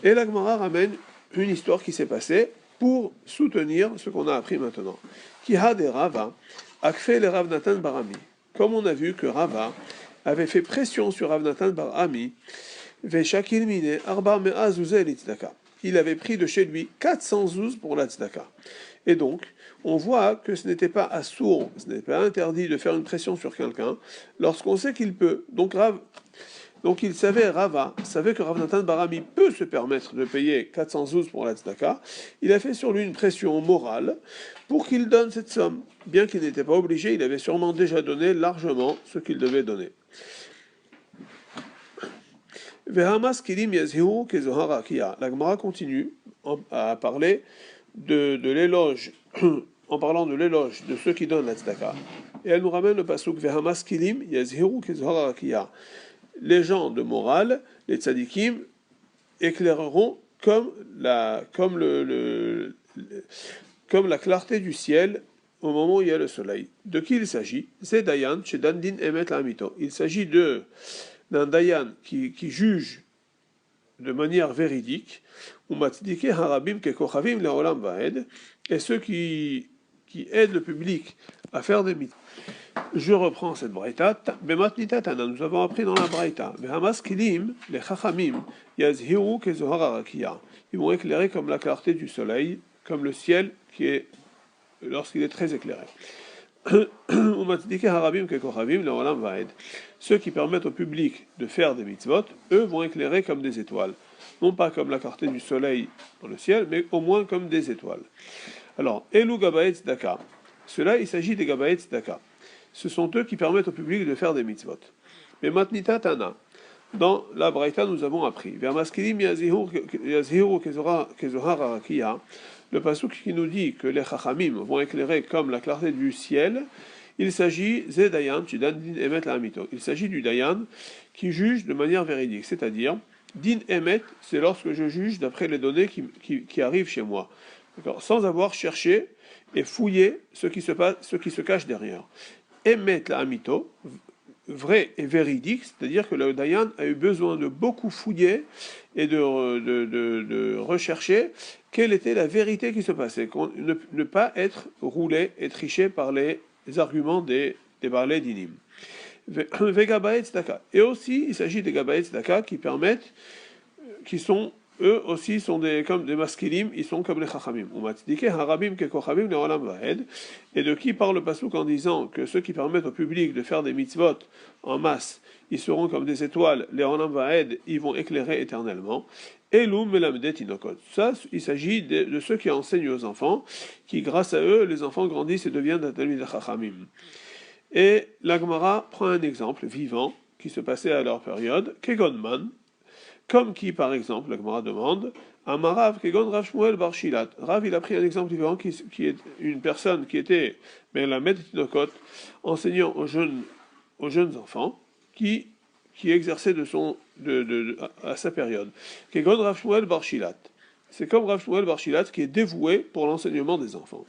Et la Gemara ramène une histoire qui s'est passée pour soutenir ce qu'on a appris maintenant. Qui had et Rava, akfe le Rav Natan Barami. Comme on a vu que Rava avait fait pression sur Rav Natan Barami, veshakil mine arba mea zouzel itzdaka. Il avait pris de chez lui 400 zouz pour la tzedaka. Et donc, on voit que ce n'était pas assourd, ce n'est pas interdit de faire une pression sur quelqu'un lorsqu'on sait qu'il peut. Donc il savait, Rava savait que Rav Natan Barami peut se permettre de payer 400 zouz pour la tzedaka. Il a fait sur lui une pression morale pour qu'il donne cette somme. Bien qu'il n'était pas obligé, il avait sûrement déjà donné largement ce qu'il devait donner. La Gemara continue à parler de l'éloge, en parlant de l'éloge de ceux qui donnent la tzedaka. Et elle nous ramène le pasuk Vehamas kilim yazhiru kezohara rakia. Les gens de morale, les tzadikim, éclaireront comme la clarté du ciel au moment où il y a le soleil. De qui il s'agit? C'est Dayan, chez Dandin Emet Lamito. Il s'agit d'un Dayan qui juge de manière véridique, et ceux qui aident le public à faire des mitzvot. Je reprends cette braïta. Nous avons appris dans la braïta. Les chachamim, yazhiru kezohara rakia. Ils vont éclairer comme la clarté du soleil, comme le ciel qui est lorsqu'il est très éclairé. Ceux qui permettent au public de faire des mitzvot, eux vont éclairer comme des étoiles. Non pas comme la clarté du soleil dans le ciel, mais au moins comme des étoiles. Alors, Elu Gabaet Tzedaka. Cela, il s'agit des Gabaet Tzedaka. Ce sont eux qui permettent au public de faire des mitzvot. Mais Matnita Tana. Dans la Braïta, nous avons appris. Vermaskilim yazhiru kezohara rakia. Le pasuk qui nous dit que les chachamim vont éclairer comme la clarté du ciel, il s'agit il s'agit du dayan qui juge de manière véridique, c'est-à-dire din emet, c'est lorsque je juge d'après les données qui arrivent chez moi, sans avoir cherché et fouillé ce qui se cache derrière. Emet la amito, vrai et véridique, c'est-à-dire que le dayan a eu besoin de beaucoup fouiller et de rechercher quelle était la vérité qui se passait, ne pas être roulé et triché par les arguments des balais dinim. Et aussi, il s'agit des gabaet tzedaka qui permettent, qui sont eux aussi comme des maskilim, ils sont comme les chachamim. Et de qui parle le pasuk en disant que ceux qui permettent au public de faire des mitzvot en masse, ils seront comme des étoiles, les olam vaed, ils vont éclairer éternellement. Elum melamdet inokot. Ça, il s'agit de ceux qui enseignent aux enfants, qui grâce à eux, les enfants grandissent et deviennent des talmidei chachamim. Et la Gemara prend un exemple vivant qui se passait à leur période, Kegonman, comme qui, par exemple, la Gemara demande, Amarav Kegon Rav Shmuel Bar Shilat. Rav, il a pris un exemple différent qui est une personne qui était, mais la Tinokot, enseignant aux jeunes enfants, qui exerçait à sa période. Kegon Rav Shmuel Bar Shilat. C'est comme Rav Shmuel Bar Shilat qui est dévoué pour l'enseignement des enfants.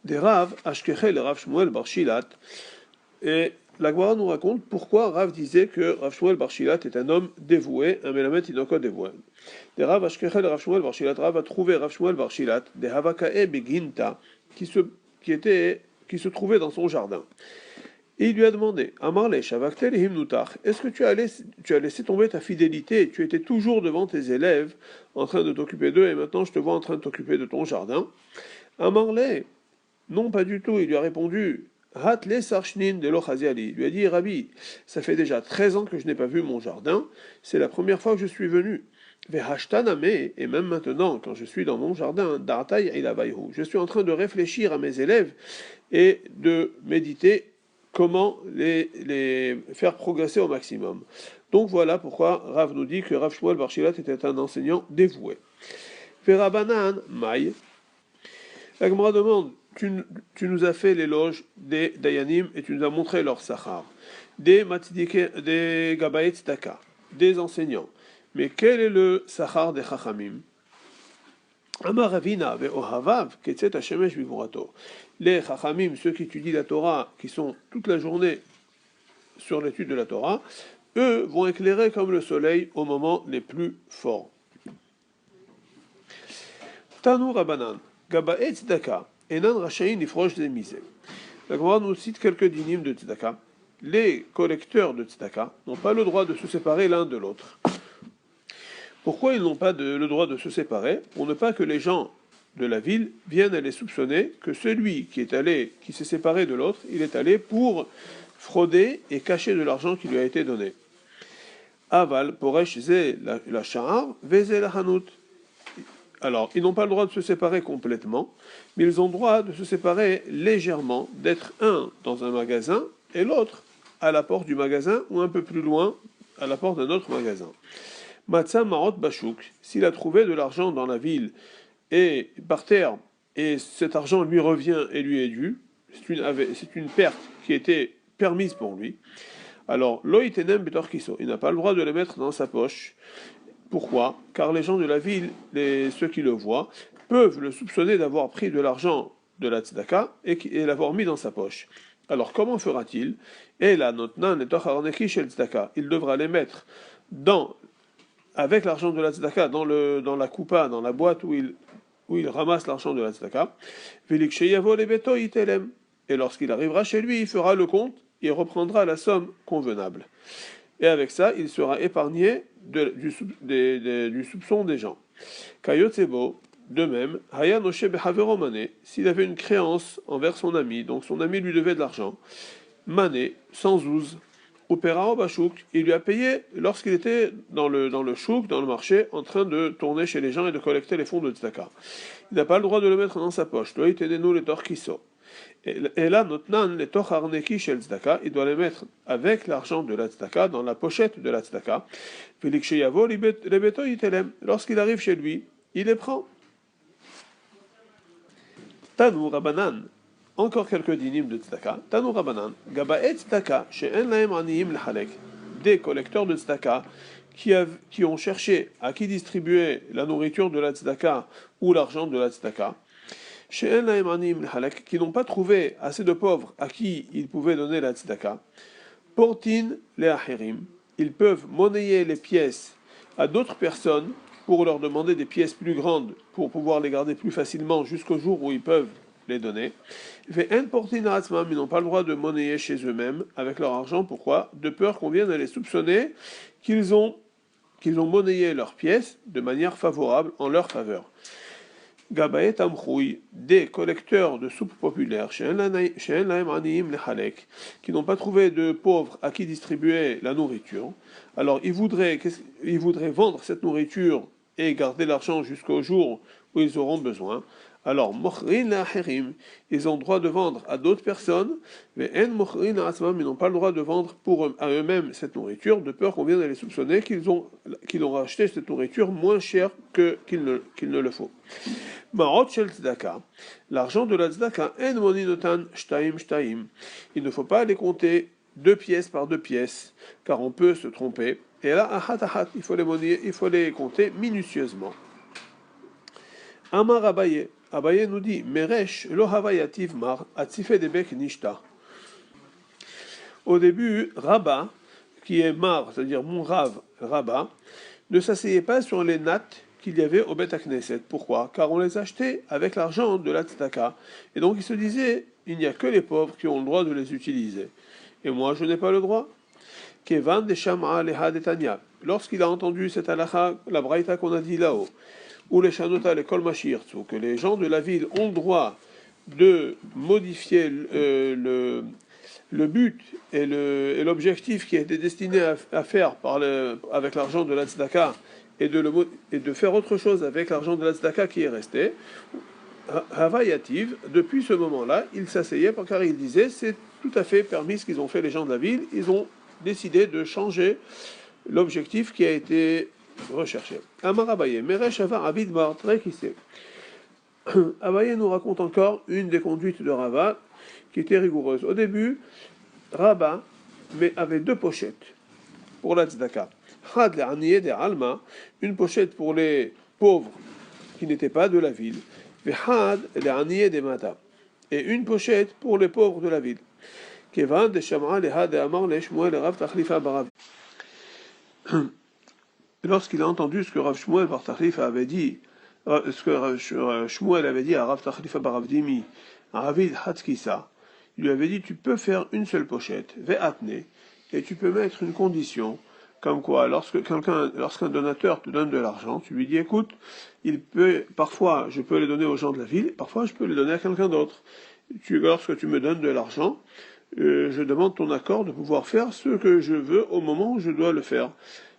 Des Rav, Ashkechel et Rav Shmuel Bar Shilat, et la Gemara nous raconte pourquoi Rav disait que Rav Shmuel Bar Shilat est un homme dévoué, un Melamed Tinokot dévoué. Des Rav Ashkechel et Rav Shmuel Bar Shilat, Rav a trouvé Rav Shmuel Bar Shilat, des Havakae Beginta, qui se trouvait dans son jardin. Et il lui a demandé, Amarle Shavaktel Himnutach, est-ce que tu as laissé tomber ta fidélité, tu étais toujours devant tes élèves, en train de t'occuper d'eux, et maintenant je te vois en train de t'occuper de ton jardin? Amarle, non pas du tout, il lui a répondu, Hatle Sarshnin de l'Ochaziali. Il lui a dit, Rabbi, ça fait déjà 13 ans que je n'ai pas vu mon jardin, c'est la première fois que je suis venu. Vehashtaname, et même maintenant, quand je suis dans mon jardin, Dartaï Ilavayhu, je suis en train de réfléchir à mes élèves et de méditer comment les faire progresser au maximum. Donc voilà pourquoi Rav nous dit que Rav Shmuel Bar Shilat était un enseignant dévoué. Verabanan Maï. La Gemara demande, tu nous as fait l'éloge des Dayanim et tu nous as montré leur sachar, des Gabaet Tzedaka, des enseignants. Mais quel est le sachar des Chachamim? Amar Ravina ve'ohavav ketzet hashemesh vivurato. Les chachamim, ceux qui étudient la Torah, qui sont toute la journée sur l'étude de la Torah, eux vont éclairer comme le soleil au moment les plus forts. Tanu Rabanan, Gabaet Tzedaka, Enan Rachaïn Ifrosh Zemizé. La Gemara nous cite quelques dynimes de Tzedaka. Les collecteurs de Tzedaka n'ont pas le droit de se séparer l'un de l'autre. Pourquoi ils n'ont pas le droit de se séparer? Pour ne pas que les gens de la ville viennent à les soupçonner que celui qui s'est séparé de l'autre, il est allé pour frauder et cacher de l'argent qui lui a été donné. Aval, Poresh, Ze la Sha'ar, Veze la Hanout. Alors, ils n'ont pas le droit de se séparer complètement, mais ils ont le droit de se séparer légèrement, d'être un dans un magasin et l'autre à la porte du magasin ou un peu plus loin à la porte d'un autre magasin. Matza Marot Bachouk, s'il a trouvé de l'argent dans la ville et par terre, et cet argent lui revient et lui est dû, c'est une perte qui était permise pour lui, alors Loïtenem Betor Kiso, il n'a pas le droit de les mettre dans sa poche. Pourquoi? Car les gens de la ville, ceux qui le voient, peuvent le soupçonner d'avoir pris de l'argent de la tzedaka et l'avoir mis dans sa poche. Alors comment fera-t-il? Et là, il devra les mettre avec l'argent de la tzedaka dans la coupa, dans la boîte où il ramasse l'argent de la tzedaka. Et lorsqu'il arrivera chez lui, il fera le compte et reprendra la somme convenable. Et avec ça, il sera épargné du soupçon des gens. Kayotsebo, de même, Hayanoshe behavero mané, s'il avait une créance envers son ami, donc son ami lui devait de l'argent, mané, sans ouz, Operao Bachouk, il lui a payé lorsqu'il était dans le chouk, dans le marché, en train de tourner chez les gens et de collecter les fonds de tzedaka. Il n'a pas le droit de le mettre dans sa poche. Et là, notnan, les tocharneki shel tzedaka, il doit les mettre avec l'argent de la tzedaka, dans la pochette de la tzedaka. Lorsqu'il arrive chez lui, il les prend. Tanu Rabanan, encore quelques dynimes de tzedaka. Tanu Rabanan, Gabaet tzedaka, she'en lahem aniyim l'halek. Des collecteurs de tzedaka qui ont cherché à qui distribuer la nourriture de la tzedaka ou l'argent de la tzedaka. Qui n'ont pas trouvé assez de pauvres à qui ils pouvaient donner la tzedaka, portin les acherim, ils peuvent monnayer les pièces à d'autres personnes pour leur demander des pièces plus grandes pour pouvoir les garder plus facilement jusqu'au jour où ils peuvent les donner. Ils n'ont pas le droit de monnayer chez eux-mêmes avec leur argent. Pourquoi? De peur qu'on vienne à les soupçonner qu'ils ont monnayé leurs pièces de manière favorable en leur faveur. Gabaet Amchoui, des collecteurs de soupe populaire, qui n'ont pas trouvé de pauvres à qui distribuer la nourriture. Alors ils voudraient vendre cette nourriture et garder l'argent jusqu'au jour où ils auront besoin. Alors, ils ont le droit de vendre à d'autres personnes, mais ils n'ont pas le droit de vendre à eux-mêmes cette nourriture, de peur qu'on vienne à les soupçonner qu'ils ont racheté cette nourriture moins chère qu'il ne le faut. Marot shel tzedaka, l'argent de la tzedaka, en moninotan shtaim shtaim. Il ne faut pas les compter 2 pièces par 2 pièces, car on peut se tromper. Et là, ahat, il faut les compter minutieusement. Amar Abaye. Abaye nous dit, Meresh lo havayativ mar, atzife debek nishta. Au début, Rabba, qui est mar, c'est-à-dire mon Rav, Rabba, ne s'asseyait pas sur les nattes qu'il y avait au Bet HaKnesset. Pourquoi? Car on les achetait avec l'argent de la tzedaka. Et donc il se disait, il n'y a que les pauvres qui ont le droit de les utiliser. Et moi, je n'ai pas le droit. Kevan de Shama'a leha detanya. Lorsqu'il a entendu cette halakha, la braïta qu'on a dit là-haut, ou les chanota, les kol mashirtsu, que les gens de la ville ont le droit de modifier le but et l'objectif qui a été destiné à faire avec l'argent de la tzedaka et de faire autre chose avec l'argent de la tzedaka qui est resté, Havayativ, depuis ce moment-là, il s'asseyait car il disait c'est tout à fait permis ce qu'ils ont fait les gens de la ville, ils ont décidé de changer l'objectif qui a été recherché. Amar Abaye, Meresh Avar Abid Bar Trekise. Abaye nous raconte encore une des conduites de Rava qui était rigoureuse. Au début, Rabba avait 2 pochettes pour la tzedaka. Had le Alma, une pochette pour les pauvres qui n'était pas de la ville. Vehad le'aniye de mata. Et une pochette pour les pauvres de la ville. Kevan de Sham'a leha de Amar le Shmuel Rav Tachlifa Barav. Lorsqu'il a entendu ce que Rav Shmuel Bar Tachlifa avait dit, ce que Rav Shmuel avait dit à Rav Tachlifa Barav Dimi, à Ravid Hatzkisa, il lui avait dit, tu peux faire une seule pochette, ve'atne, et tu peux mettre une condition, comme quoi, lorsqu'un donateur te donne de l'argent, tu lui dis, écoute, parfois je peux les donner aux gens de la ville, parfois je peux les donner à quelqu'un d'autre. Lorsque tu me donnes de l'argent, je demande ton accord de pouvoir faire ce que je veux au moment où je dois le faire.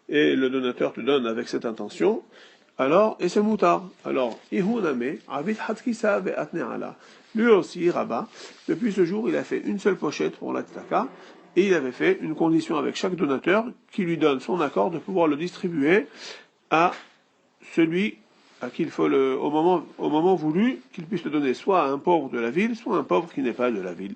Et le donateur te donne avec cette intention, alors, et c'est moutard. Alors, Ihuname, Avid Hatkisa ve'atne ala. Lui aussi, Rabat, depuis ce jour, il a fait une seule pochette pour la tzedaka, et il avait fait une condition avec chaque donateur qui lui donne son accord de pouvoir le distribuer à celui à qui il faut au moment voulu qu'il puisse le donner soit à un pauvre de la ville, soit à un pauvre qui n'est pas de la ville.